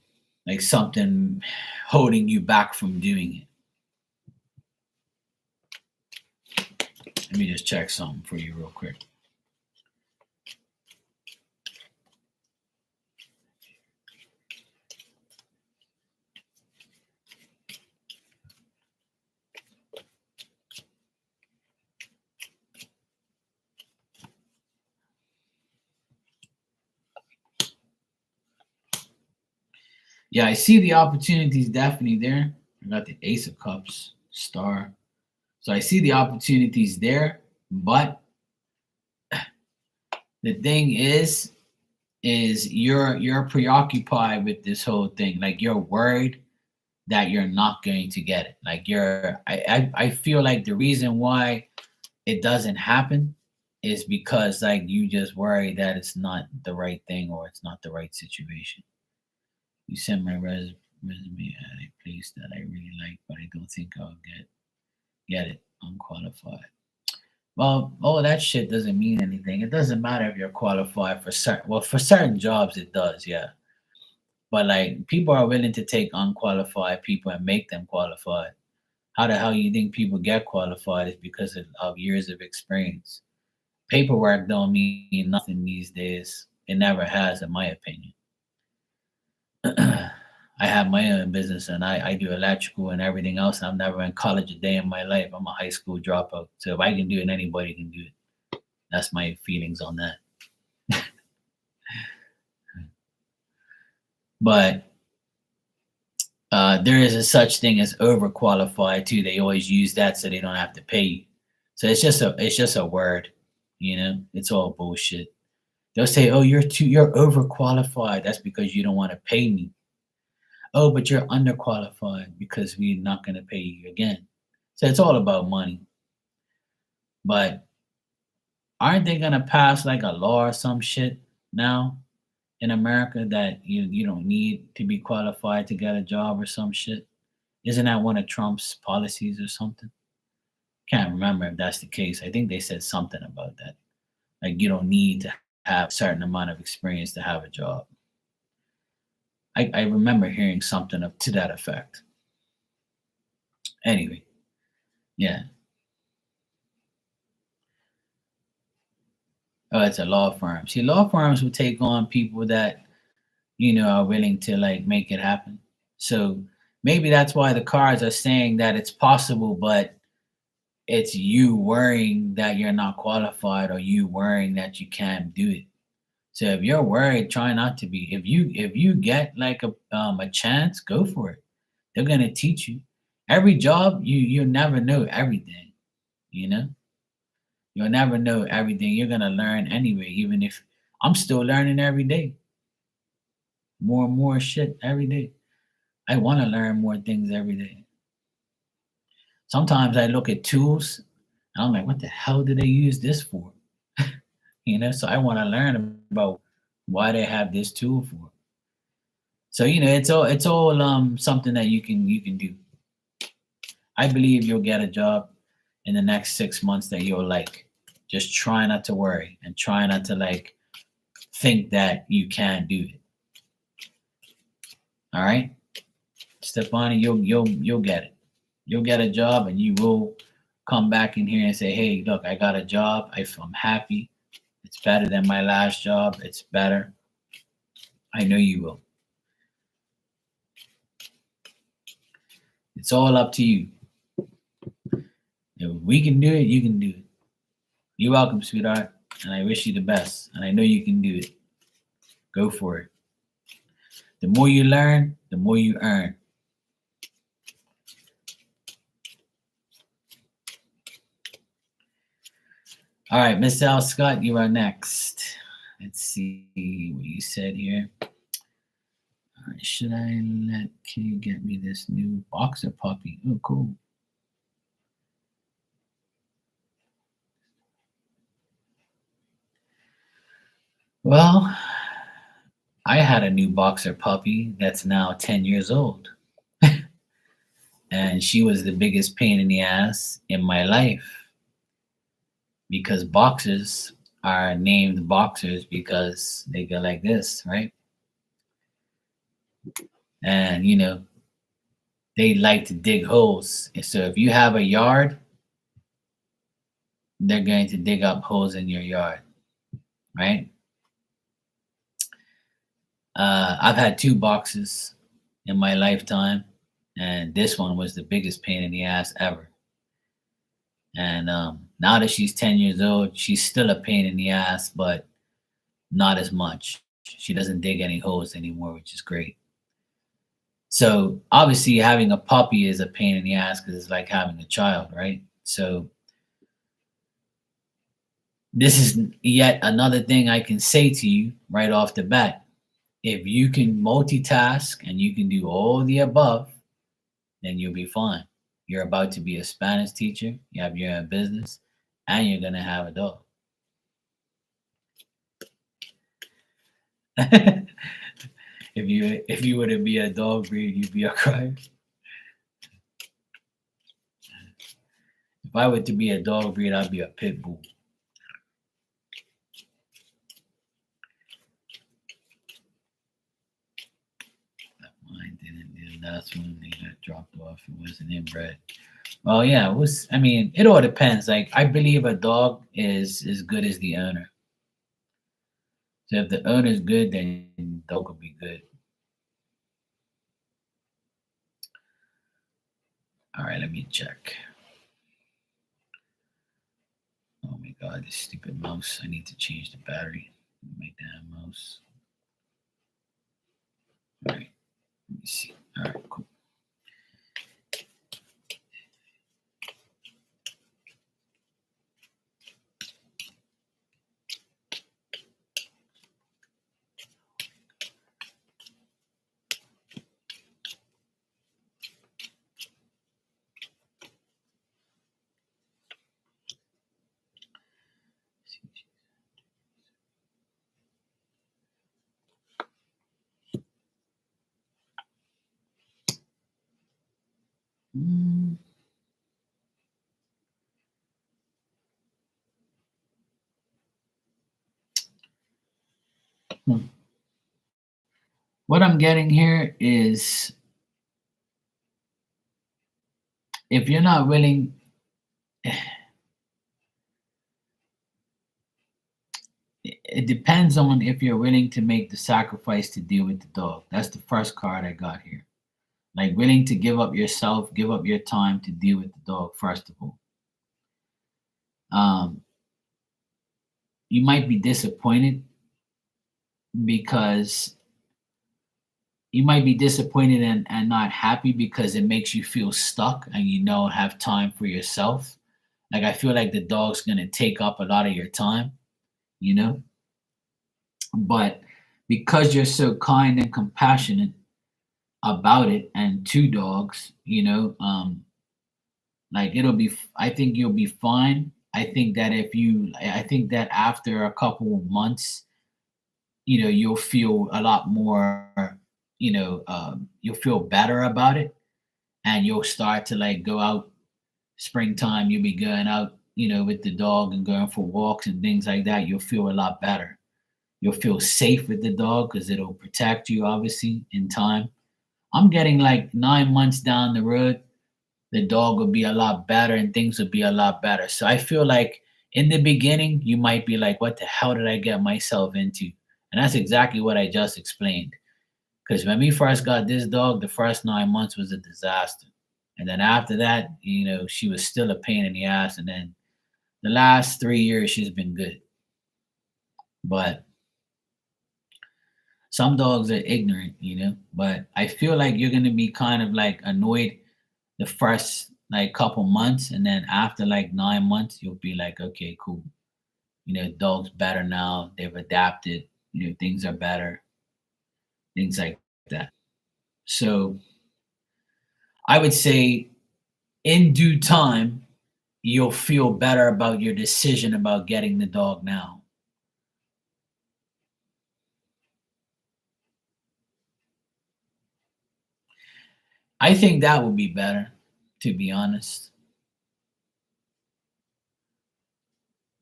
like something holding you back from doing it. Let me just check something for you real quick. Yeah, I see the opportunities definitely there. I got the Ace of Cups, Star. So I see the opportunities there, but the thing is you're preoccupied with this whole thing. Like you're worried that you're not going to get it. Like I feel like the reason why it doesn't happen is because like you just worry that it's not the right thing or it's not the right situation. You sent my resume at a place that I really like, but I don't think I'll get it. Unqualified. Well, all that shit doesn't mean anything. It doesn't matter if you're qualified for certain jobs it does, yeah. But like people are willing to take unqualified people and make them qualified. How the hell you think people get qualified is because of years of experience. Paperwork don't mean nothing these days. It never has, in my opinion. I have my own business and I do electrical and everything else. I'm never in college a day in my life. I'm a high school dropout. So if I can do it, anybody can do it. That's my feelings on that. But there is a such thing as overqualified too. They always use that so they don't have to pay you. So it's just a word, It's all bullshit. They'll say, "Oh, you're overqualified. That's because you don't want to pay me." Oh, but you're underqualified because we're not going to pay you again. So it's all about money. But aren't they going to pass like a law or some shit now in America that you don't need to be qualified to get a job or some shit? Isn't that one of Trump's policies or something? Can't remember if that's the case. I think they said something about that. Like you don't need to have a certain amount of experience to have a job. I remember hearing something up to that effect. Anyway, yeah. Oh, it's a law firm. See, law firms will take on people that are willing to like make it happen. So maybe that's why the cards are saying that it's possible, but it's you worrying that you're not qualified or you worrying that you can't do it. So if you're worried, try not to be. If you get like a chance, go for it. They're gonna teach you. Every job, you'll never know everything. You know, you'll never know everything. You're gonna learn anyway. Even if I'm still learning every day, more and more shit every day. I want to learn more things every day. Sometimes I look at tools and I'm like, what the hell do they use this for? So I want to learn about why they have this tool for. So it's all something that you can do. I believe you'll get a job in the next 6 months that you'll like. Just try not to worry and try not to like think that you can't do it. All right, Stefani, you'll get it. You'll get a job and you will come back in here and say, hey, look, I got a job. I'm happy. It's better than my last job. It's better. I know you will. It's all up to you. If we can do it, you can do it. You're welcome, sweetheart. And I wish you the best. And I know you can do it. Go for it. The more you learn, the more you earn. All right, Miss Al Scott, you are next. Let's see what you said here. All right, should I let Kitty get me this new boxer puppy? Oh, cool. Well, I had a new boxer puppy that's now 10 years old, and she was the biggest pain in the ass in my life because boxers are named boxers because they go like this, right? And they like to dig holes. And so if you have a yard, they're going to dig up holes in your yard, right? I've had two boxes in my lifetime, and this one was the biggest pain in the ass ever. And now that she's 10 years old, she's still a pain in the ass, but not as much. She doesn't dig any holes anymore, which is great. So obviously, having a puppy is a pain in the ass because it's like having a child, right? So this is yet another thing I can say to you right off the bat. If you can multitask and you can do all the above, then you'll be fine. You're about to be a Spanish teacher, you have your own business, and you're gonna have a dog. If you were to be a dog breed, you'd be a crier. If I were to be a dog breed, I'd be a pit bull. Mine didn't. The last one they got dropped off. It wasn't inbred. Well, yeah, it was. I mean, it all depends. Like, I believe a dog is as good as the owner. So if the owner's good, then the dog will be good. All right, let me check. Oh my god, this stupid mouse. I need to change the battery. My damn mouse. All right, let me see. All right, cool. Mm. Hmm. What I'm getting here is if you're not willing, it depends on if you're willing to make the sacrifice to deal with the dog. That's the first card I got here. Like, willing to give up yourself, give up your time to deal with the dog, first of all. Um, you might be disappointed because you might be disappointed and not happy because it makes you feel stuck and you don't have time for yourself. Like, I feel like the dog's gonna take up a lot of your time, you know? But because you're so kind and compassionate about it and two dogs, like, I think you'll be fine. I think that after a couple of months, you'll feel a lot more, you'll feel better about it, and you'll start to like go out springtime. You'll be going out, with the dog and going for walks and things like that. You'll feel a lot better. You'll feel safe with the dog because it'll protect you, obviously, in time. I'm getting like 9 months down the road, the dog will be a lot better and things will be a lot better. So I feel like in the beginning, you might be like, what the hell did I get myself into? And that's exactly what I just explained. Because when we first got this dog, the first 9 months was a disaster. And then after that, she was still a pain in the ass. And then the last 3 years, she's been good. But some dogs are ignorant, but I feel like you're going to be kind of like annoyed the first like couple months. And then after like 9 months, you'll be like, okay, cool. Dog's better now. They've adapted. Things are better. Things like that. So I would say in due time, you'll feel better about your decision about getting the dog now. I think that would be better, to be honest,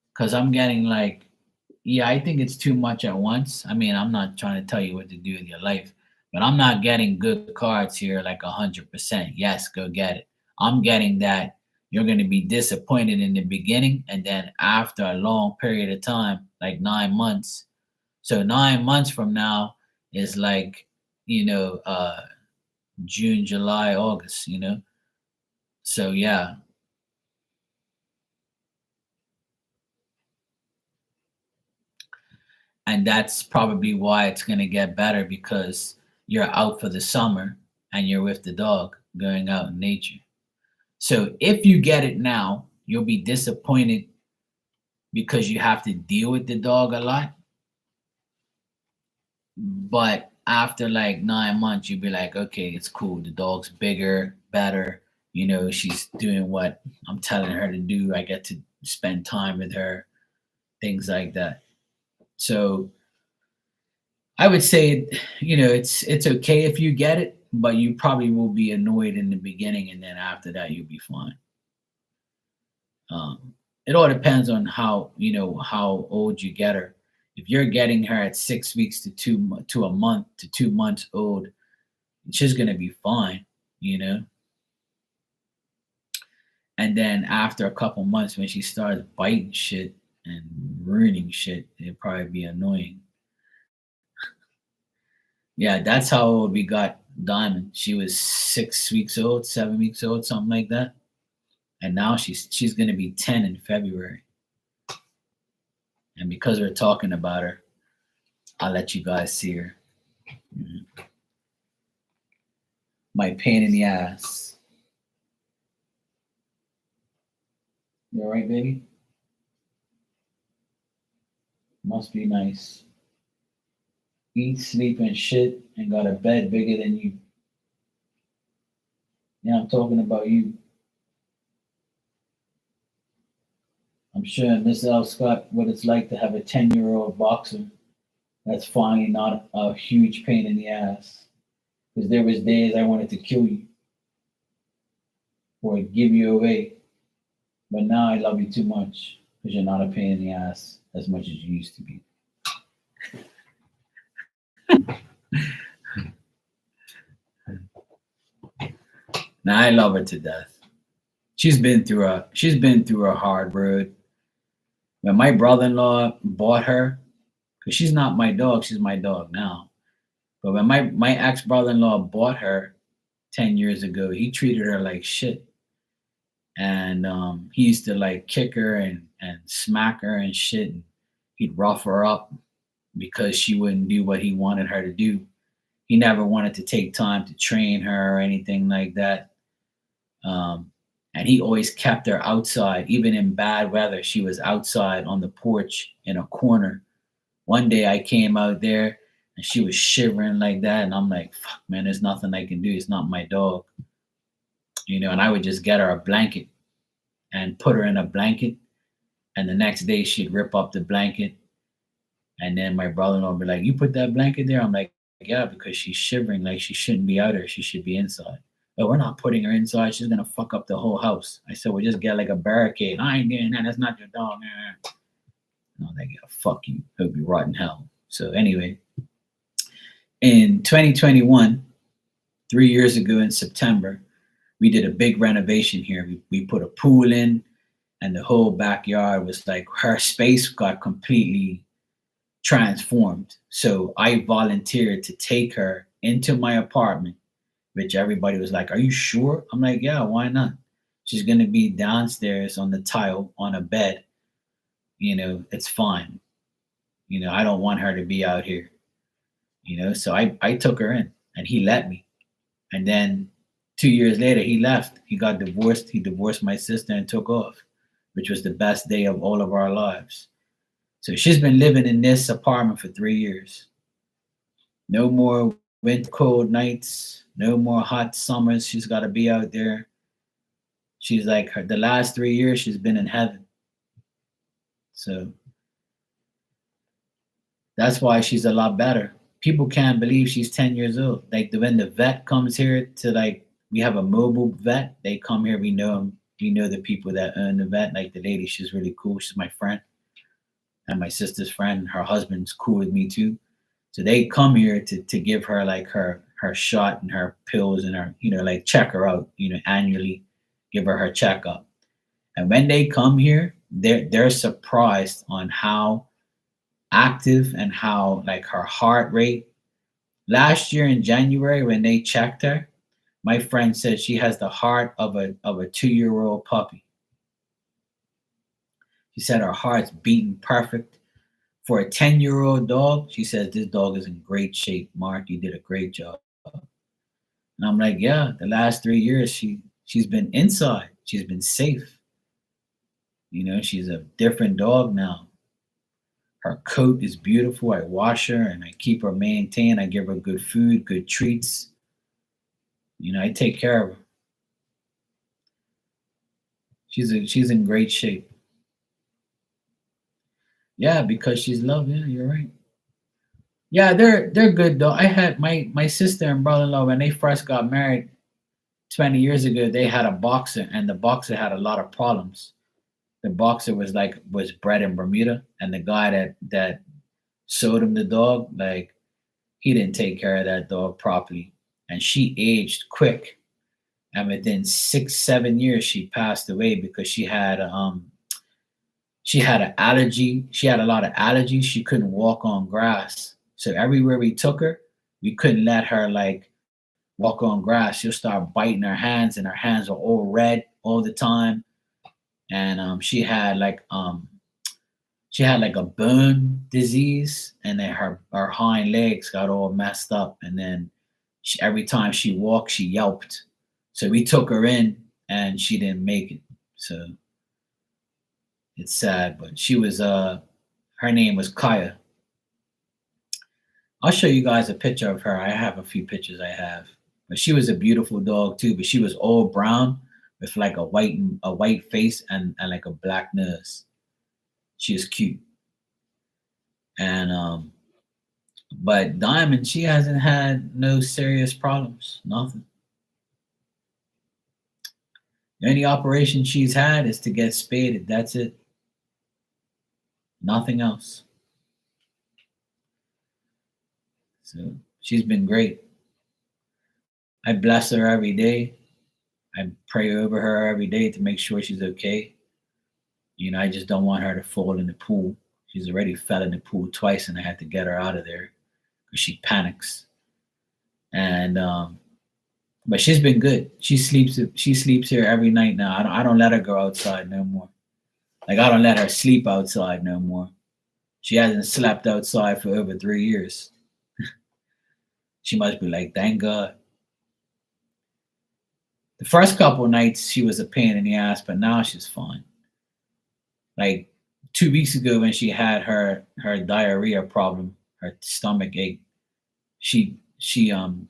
because I'm getting like, yeah, I think it's too much at once. I mean, I'm not trying to tell you what to do with your life, but I'm not getting good cards here like 100%. Yes, go get it. I'm getting that you're going to be disappointed in the beginning, and then after a long period of time, like 9 months. So 9 months from now is like, you know, June, July, August, you know? So yeah, and that's probably why it's going to get better because you're out for the summer and you're with the dog going out in nature. So if you get it now, you'll be disappointed because you have to deal with the dog a lot. But after like 9 months, you'll be like, okay, it's cool. The dog's bigger, better. You know, she's doing what I'm telling her to do. I get to spend time with her, things like that. So I would say, you know, it's okay if you get it, but you probably will be annoyed in the beginning, and then after that, you'll be fine. It all depends on how how old you get her. If you're getting her at 6 weeks to to a month to 2 months old, she's gonna be fine, you know. And then after a couple months, when she starts biting shit and ruining shit, it'll probably be annoying. Yeah, that's how old we got Diamond. She was 6 weeks old, 7 weeks old, something like that. And now she's gonna be 10 in February. And because we're talking about her, I'll let you guys see her. Mhm. My pain in the ass. You all right, baby? Must be nice. Eat, sleep, and shit, and got a bed bigger than you. Yeah, I'm talking about you. I'm sure Miss L. Scott what it's like to have a 10-year-old boxer that's finally not a huge pain in the ass. Because there was days I wanted to kill you or give you away, but now I love you too much because you're not a pain in the ass as much as you used to be. Now I love her to death. She's been through a hard road. When my brother-in-law bought her, because she's not my dog, she's my dog now. But when my ex brother-in-law bought her 10 years ago, he treated her like shit. And he used to like kick her and smack her and shit. And he'd rough her up because she wouldn't do what he wanted her to do. He never wanted to take time to train her or anything like that. Um, and he always kept her outside, even in bad weather. She was outside on the porch in a corner. One day I came out there and she was shivering like that. And I'm like, fuck, man, there's nothing I can do. It's not my dog, you know. And I would just get her a blanket and put her in a blanket. And the next day she'd rip up the blanket. And then my brother in law would be like, you put that blanket there? I'm like, yeah, because she's shivering like she shouldn't be out there. She should be inside. But we're not putting her inside. She's gonna fuck up the whole house. I said, well, just get like a barricade. I ain't doing that. That's not your dog. No, they get fuck you. Hope you rot in hell. So anyway, in 2021, 3 years ago in September, we did a big renovation here. We put a pool in, and the whole backyard was like her space got completely transformed. So I volunteered to take her into my apartment, which everybody was like, are you sure? I'm like, yeah, why not? She's going to be downstairs on the tile on a bed. You know, it's fine. You know, I don't want her to be out here, you know. So I took her in and he let me. And then 2 years later, he left. He got divorced. He divorced my sister and took off, which was the best day of all of our lives. So she's been living in this apartment for 3 years. No more winter cold nights, no more hot summers. She's got to be out there. She's like the last 3 years she's been in heaven. So that's why she's a lot better. People can't believe she's 10 years old. Like when the vet comes here to like we have a mobile vet. They come here. We know 'em. We know the people that own the vet. Like the lady, she's really cool. She's my friend and my sister's friend. Her husband's cool with me too. So they come here to give her like her shot and her pills and her, like check her out, annually, give her her checkup. And when they come here, they're surprised on how active and how like her heart rate. Last year in January when they checked her, my friend said she has the heart of a 2-year old puppy. She said her heart's beating perfect. For a 10-year-old dog, she says this dog is in great shape. Mark, you did a great job. And I'm like, yeah, the last 3 years she's been inside. She's been safe. She's a different dog now. Her coat is beautiful. I wash her and I keep her maintained. I give her good food, good treats. I take care of her. She's in great shape. Yeah, because she's loved. Yeah, you're right. Yeah, they're good though. I had my sister and brother-in-law when they first got married 20 years ago. They had a boxer, and the boxer had a lot of problems. The boxer was bred in Bermuda, and the guy that sold him the dog, like he didn't take care of that dog properly, and she aged quick. And within 6 7 years, she passed away because she had an allergy. She had a lot of allergies. She couldn't walk on grass. So everywhere we took her, we couldn't let her like walk on grass. She'll start biting her hands, and her hands are all red all the time. And she had like a bone disease, and then her hind legs got all messed up. And then every time she walked, she yelped. So we took her in, and she didn't make it. So it's sad, but she was her name was Kaya. I'll show you guys a picture of her. I have a few pictures I have. But she was a beautiful dog too, but she was all brown with like a white face and like a black nose. She was cute. And but Diamond, she hasn't had no serious problems. Nothing. The only operation she's had is to get spaded. That's it. Nothing else. So she's been great. I bless her every day. I pray over her every day to make sure she's okay. I just don't want her to fall in the pool. She's already fell in the pool twice, and I had to get her out of there because she panics. And but she's been good. She sleeps here every night now. I don't let her go outside no more. Like I don't let her sleep outside no more. She hasn't slept outside for over 3 years. She must be like, thank God. The first couple of nights she was a pain in the ass, but now she's fine. Like 2 weeks ago when she had her diarrhea problem, her stomach ache, she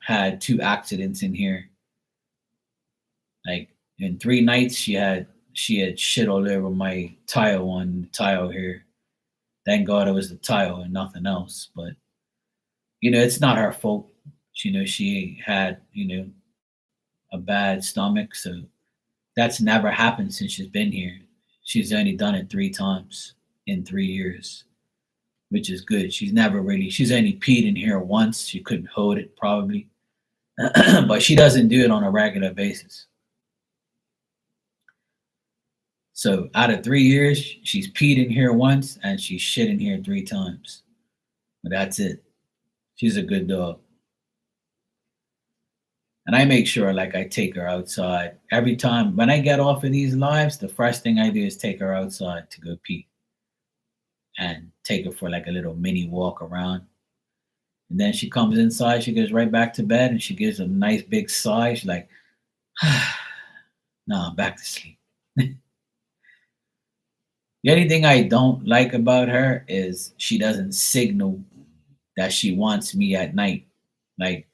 had two accidents in here. Like in 3 nights she had shit all over my tile on the tile here. Thank God it was the tile and nothing else. But it's not her fault. She had a bad stomach, so that's never happened since she's been here. She's only done it 3 times in 3 years, which is good. She's only peed in here once. She couldn't hold it probably, but she doesn't do it on a regular basis. So out of 3 years, she's peed in here once and she's shit in here 3 times. But that's it. She's a good dog. And I make sure like I take her outside every time when I get off of these lives. The first thing I do is take her outside to go pee and take her for like a little mini walk around. And then she comes inside, she goes right back to bed, and she gives a nice big sigh. She's like, no, I'm back to sleep. The only thing I don't like about her is she doesn't signal that she wants me at night. Like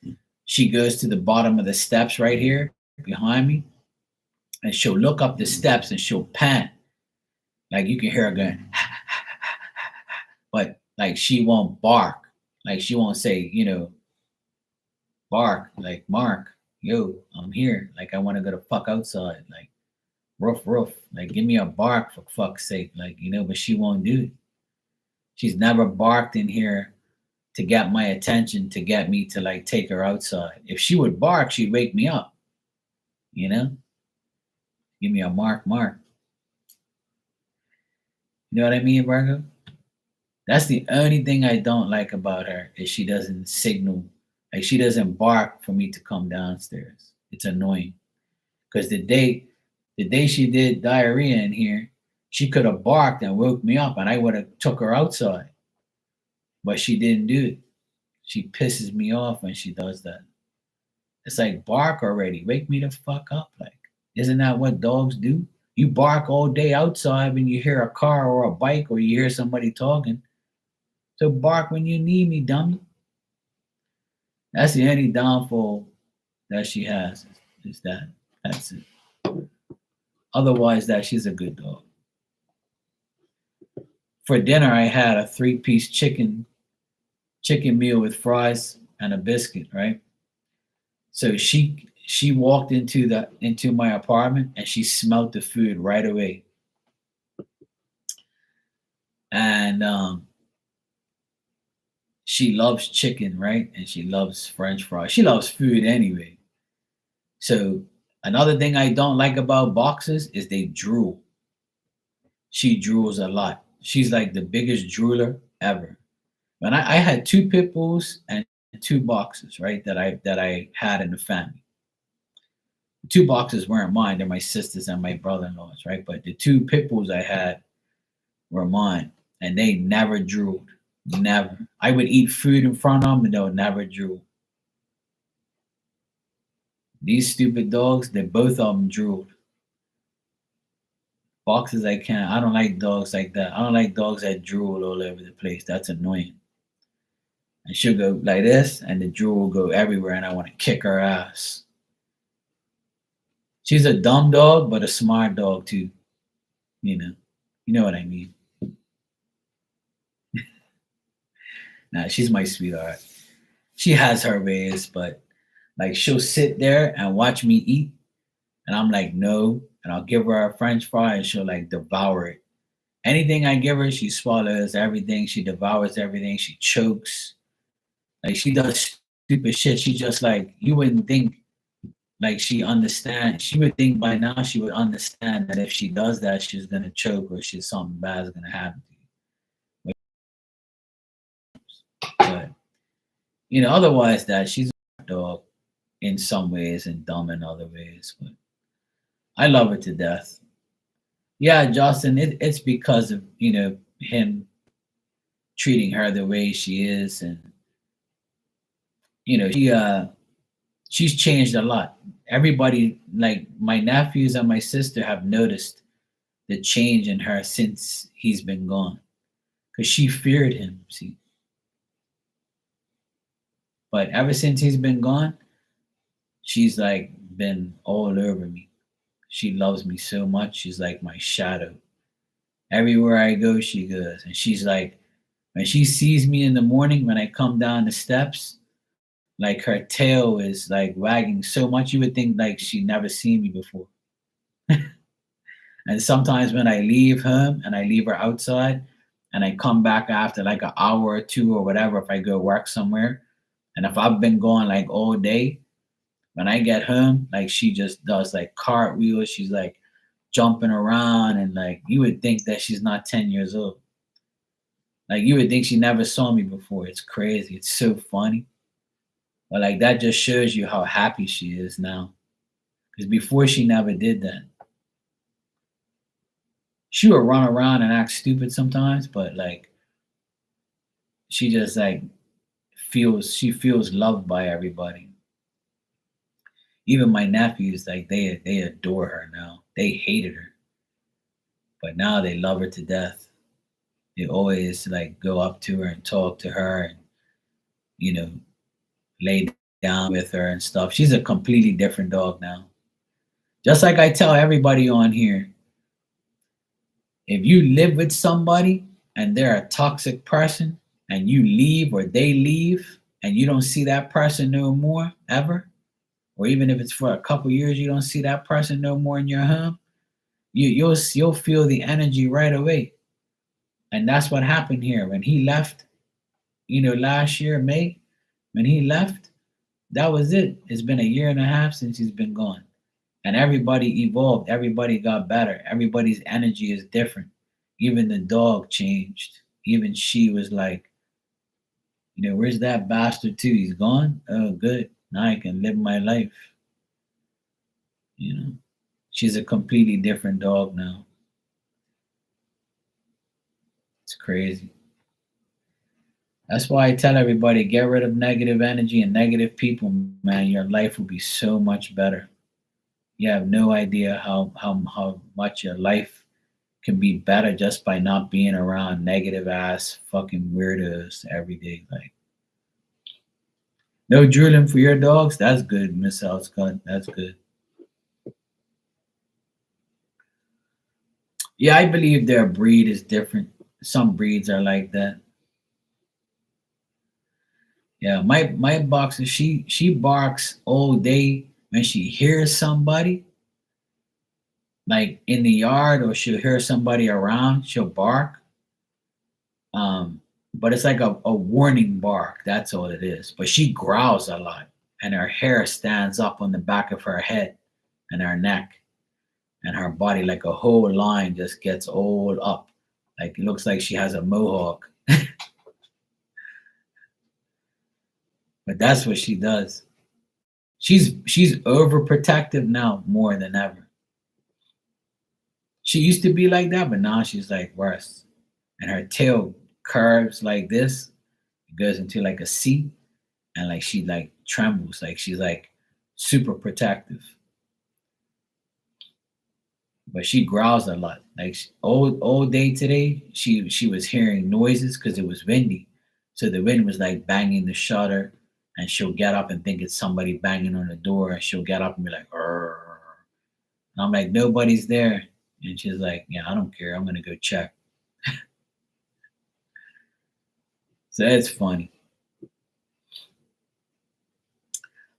she goes to the bottom of the steps right here behind me, and she'll look up the steps and she'll pant. Like you can hear her going, but like she won't bark. Like she won't say, bark like Mark. yo, I'm here. Like I want to go to fuck outside. Like roof, roof. Like give me a bark for fuck's sake. Like, you know, but she won't do it. She's never barked in here to get my attention, to get me to like take her outside. If she would bark, she'd wake me up, you know? Give me a mark, mark. You know what I mean, Virgo? That's the only thing I don't like about her is she doesn't signal, like she doesn't bark for me to come downstairs. It's annoying. Because the day she did diarrhea in here, she could have barked and woke me up and I would have took her outside. But she didn't do it. She pisses me off when she does that. It's like bark already. Wake me the fuck up. Like, isn't that what dogs do? You bark all day outside when you hear a car or a bike or you hear somebody talking. So bark when you need me, dummy. That's the only downfall that she has is that. That's it. Otherwise, that she's a good dog. For dinner, I had a three-piece chicken meal with fries and a biscuit, right? So she walked into my apartment and she smelled the food right away. And she loves chicken, right? And she loves French fries. She loves food anyway. So another thing I don't like about boxes is they drool. She drools a lot. She's like the biggest drooler ever. When I had two pit bulls and two boxes, right? That I had in the family. The two boxes weren't mine; they're my sister's and my brother-in-law's, right? But the two pit bulls I had were mine, and they never drooled. Never. I would eat food in front of them, and they'll never drool. These stupid dogs, they both of them drooled. Boxes I can't. I don't like dogs like that. I don't like dogs that drool all over the place. That's annoying. And she'll go like this, and the drool will go everywhere, and I want to kick her ass. She's a dumb dog, but a smart dog too. You know, you know what I mean. Nah, she's my sweetheart. She has her ways, but like she'll sit there and watch me eat, and I'm like, no, and I'll give her a French fry, and she'll like devour it. Anything I give her, she swallows everything. She devours everything. She chokes. Like she does stupid shit. She just like you wouldn't think like she understand. She would think by now she would understand that if she does that, she's gonna choke or she's something bad is gonna happen to you. But otherwise that she's a dog in some ways and dumb in other ways. But I love her to death. Yeah, Justin, it's because of him treating her the way she is, and she's changed a lot. Everybody, like my nephews and my sister, have noticed the change in her since he's been gone, because she feared him. See, but ever since he's been gone, she's like been all over me. She loves me so much. She's like my shadow. Everywhere I go, she goes, and she's like, when she sees me in the morning when I come down the steps, like her tail is like wagging so much you would think like she never seen me before. And sometimes when I leave home and I leave her outside and I come back after like an hour or two or whatever, if I go work somewhere, and if I've been going like all day, when I get home, like she just does like cartwheels. She's like jumping around, and like you would think that she's not 10 years old. Like you would think she never saw me before. It's crazy. It's so funny. But like that just shows you how happy she is now. Because before she never did that. She would run around and act stupid sometimes, but like she just like feels loved by everybody. Even my nephews, like they adore her now. They hated her, but now they love her to death. They always like go up to her and talk to her, and you know lay down with her and stuff. She's a completely different dog now. Just like I tell everybody on here, if you live with somebody and they're a toxic person and you leave or they leave and you don't see that person no more ever, or even if it's for a couple years, you don't see that person no more in your home, you'll feel the energy right away. And that's what happened here when he left. Last year May, when he left, that was it. It's been a year and a half since he's been gone, and everybody evolved. Everybody got better. Everybody's energy is different. Even the dog changed. Even she was like, where's that bastard too? He's gone. Oh, good. Now I can live my life. You know, she's a completely different dog now. It's crazy. That's why I tell everybody, get rid of negative energy and negative people, man. Your life will be so much better. You have no idea how much your life can be better just by not being around negative ass fucking weirdos every day. Like, no drooling for your dogs. That's good, Miss Outscott. That's good. Yeah, I believe their breed is different. Some breeds are like that. Yeah, my boxer, she barks all day when she hears somebody like in the yard, or she'll hear somebody around, she'll bark. Um, but it's like a warning bark. That's all it is. But she growls a lot, and her hair stands up on the back of her head and her neck and her body, like a whole line just gets all up. Like it looks like she has a mohawk. But that's what she does. She's overprotective now more than ever. She used to be like that, but now she's like worse. And her tail curves like this. It goes into like a C, and like she like trembles, like she's like super protective. But she growls a lot. Like all day today, she was hearing noises because it was windy. So the wind was like banging the shutter, and she'll get up and think it's somebody banging on the door, and she'll get up and be like, "Arr." And I'm like, nobody's there. And she's like, yeah, I don't care. I'm gonna go check. So it's funny.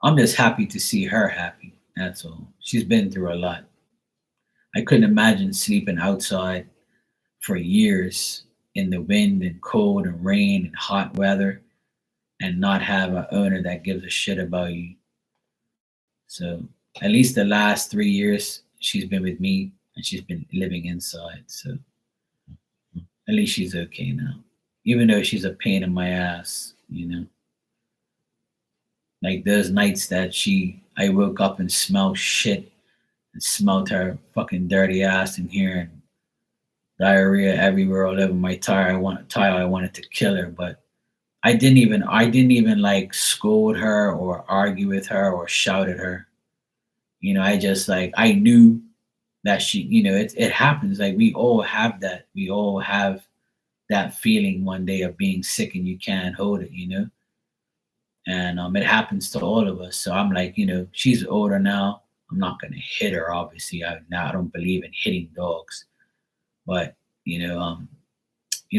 I'm just happy to see her happy. That's all. She's been through a lot. I couldn't imagine sleeping outside for years in the wind and cold and rain and hot weather and not have an owner that gives a shit about you. So at least the last 3 years she's been with me and she's been living inside. So at least she's okay now. Even though she's a pain in my ass. Like those nights that I woke up and smelled shit and smelled her fucking dirty ass in here and diarrhea everywhere all over my tire. I wanted to kill her, but I didn't even like scold her or argue with her or shout at her. I just like I knew that it happens. Like we all have that. We all have that feeling one day of being sick and you can't hold it. And it happens to all of us. So I'm like, she's older now. I'm not gonna hit her, obviously. I don't believe in hitting dogs, but you know, um,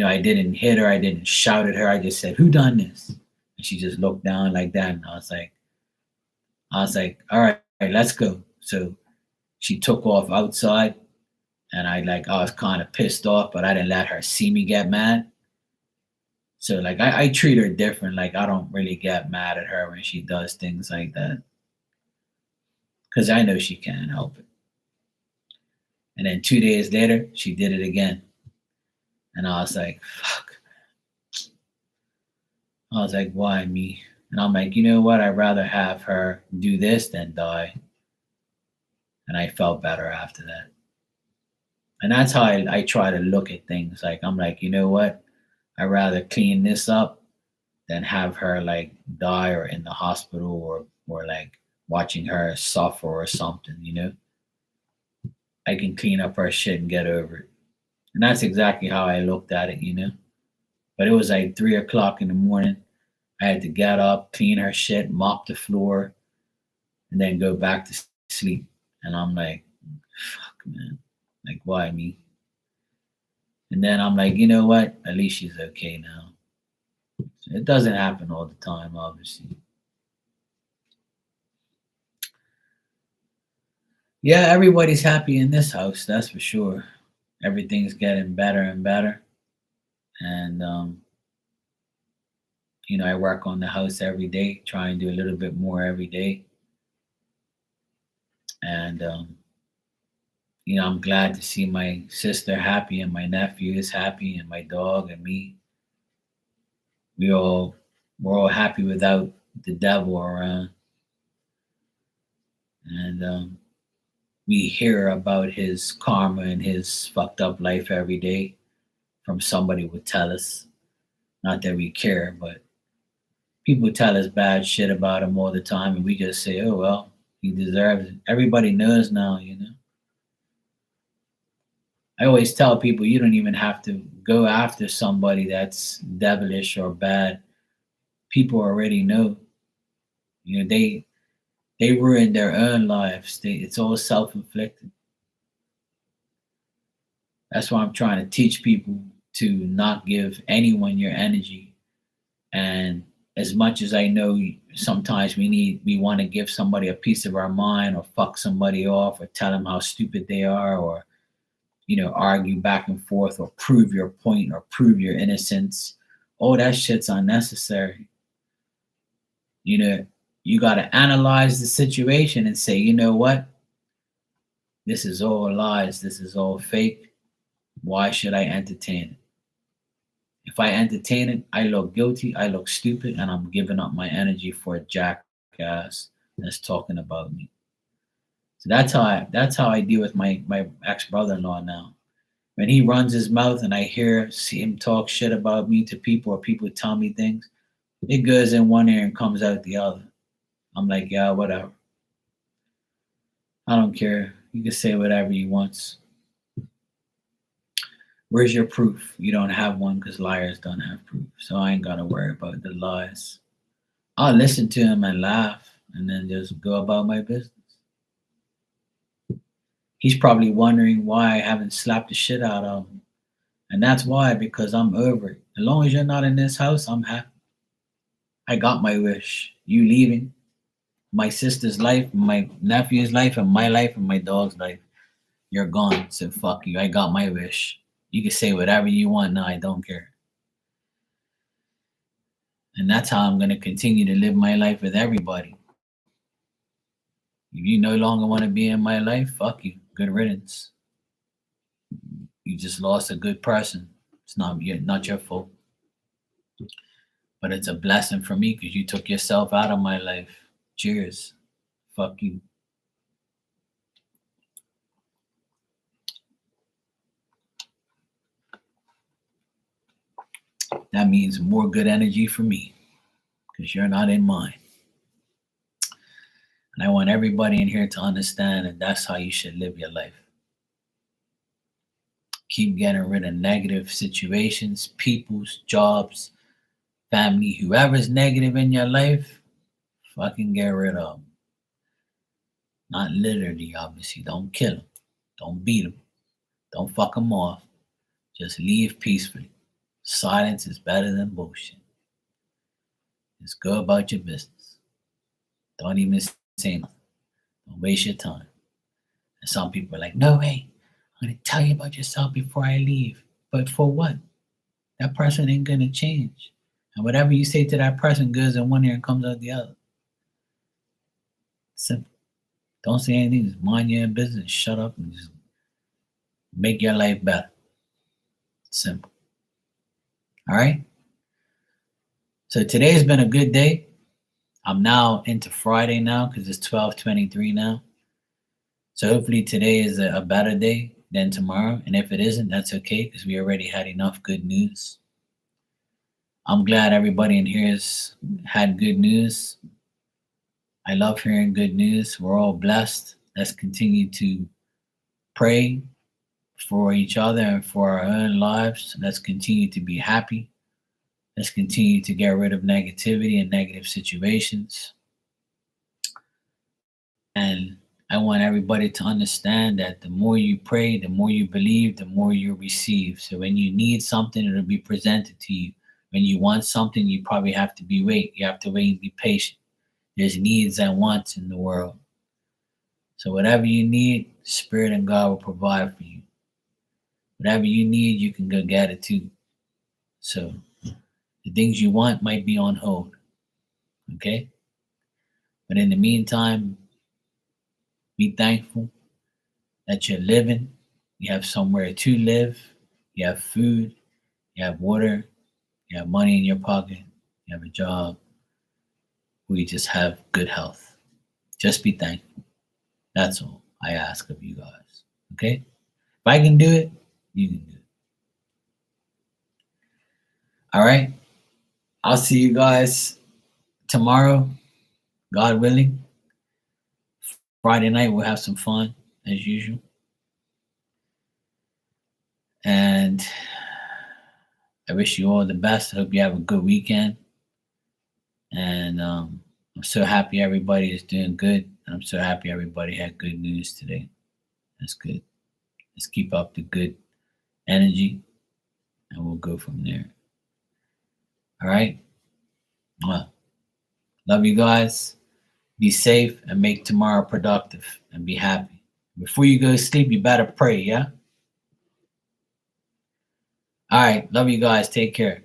I didn't hit her. I didn't shout at her. I just said, "Who done this?" And she just looked down like that, and I was like, "All right, let's go." So she took off outside, and I was kind of pissed off, but I didn't let her see me get mad. So like I treat her different. Like I don't really get mad at her when she does things like that because I know she can't help it. And then 2 days later, she did it again, and I was like, "Fuck." I was like, "Why me?" And I'm like, you know what? I'd rather have her do this than die. And I felt better after that. And that's how I try to look at things. Like I'm like, you know what? I'd rather clean this up than have her like die or in the hospital or like watching her suffer or something. I can clean up her shit and get over it. And that's exactly how I looked at it. But it was like 3 o'clock in the morning. I had to get up, clean her shit, mop the floor, and then go back to sleep. And I'm like, fuck, man. Like, why me? And then I'm like, you know what? At least she's okay now. So it doesn't happen all the time, obviously. Yeah, everybody's happy in this house, that's for sure. Everything's getting better and better. And, I work on the house every day, try and do a little bit more every day. And, I'm glad to see my sister happy and my nephew is happy and my dog and me. We all we're all happy without the devil around. And we hear about his karma and his fucked up life every day from somebody would tell us. Not that we care, but people tell us bad shit about him all the time, and we just say, "Oh well, he deserves it." Everybody knows now. I always tell people you don't even have to go after somebody that's devilish or bad. People already know. They ruin their own lives. It's all self inflicted. That's why I'm trying to teach people to not give anyone your energy. And as much as I know sometimes we want to give somebody a piece of our mind or fuck somebody off or tell them how stupid they are or argue back and forth or prove your point or prove your innocence. All that shit's unnecessary. You know, you got to analyze the situation and say, you know what? This is all lies. This is all fake. Why should I entertain it? If I entertain it, I look guilty, I look stupid, and I'm giving up my energy for a jackass that's talking about me. So that's how I deal with my ex brother-in-law now. When he runs his mouth and see him talk shit about me to people or people tell me things, it goes in one ear and comes out the other. I'm like, yeah, whatever. I don't care. You can say whatever he wants. Where's your proof? You don't have one because liars don't have proof. So I ain't gotta worry about the lies. I'll listen to him and laugh and then just go about my business. He's probably wondering why I haven't slapped the shit out of him. And that's why, because I'm over it. As long as you're not in this house, I'm happy. I got my wish. You leaving, my sister's life, my nephew's life, and my life, and my dog's life. You're gone. So fuck you. I got my wish. You can say whatever you want now. I don't care. And that's how I'm going to continue to live my life with everybody. If you no longer want to be in my life, fuck you. Good riddance. You just lost a good person. It's not your fault. But it's a blessing for me because you took yourself out of my life. Cheers. Fuck you. That means more good energy for me because you're not in mine. And I want everybody in here to understand that that's how you should live your life. Keep getting rid of negative situations, people's jobs, family, whoever's negative in your life, fucking get rid of them. Not literally, obviously. Don't kill them. Don't beat them. Don't fuck them off. Just leave peacefully. Silence is better than bullshit. Just go about your business. Don't even say nothing. Don't waste your time. And some people are like, no way. I'm going to tell you about yourself before I leave. But for what? That person ain't going to change. And whatever you say to that person goes in one ear and comes out the other. Simple. Don't say anything. Just mind your own business. Shut up and just make your life better. Simple. All right? So today's been a good day. I'm now into Friday now because it's 12:23 now. So hopefully today is a better day than tomorrow. And if it isn't, that's okay because we already had enough good news. I'm glad everybody in here has had good news. I love hearing good news. We're all blessed. Let's continue to pray for each other and for our own lives. Let's continue to be happy. Let's continue to get rid of negativity and negative situations. And I want everybody to understand that the more you pray, the more you believe, the more you receive. So when you need something, it'll be presented to you. When you want something, you probably have to wait. You have to wait and be patient. There's needs and wants in the world. So whatever you need, Spirit and God will provide for you. Whatever you need, you can go get it too. So the things you want might be on hold. Okay? But in the meantime, be thankful that you're living. You have somewhere to live. You have food. You have water. You have money in your pocket. You have a job. We just have good health. Just be thankful. That's all I ask of you guys. Okay? If I can do it, you can do it. All right? I'll see you guys tomorrow, God willing. Friday night, we'll have some fun as usual. And I wish you all the best. I hope you have a good weekend. And I'm so happy everybody is doing good. I'm so happy everybody had good news today. That's good. Let's keep up the good energy and we'll go from there. All right? Well, love you guys. Be safe and make tomorrow productive and be happy. Before you go to sleep, you better pray, yeah? All right. Love you guys. Take care.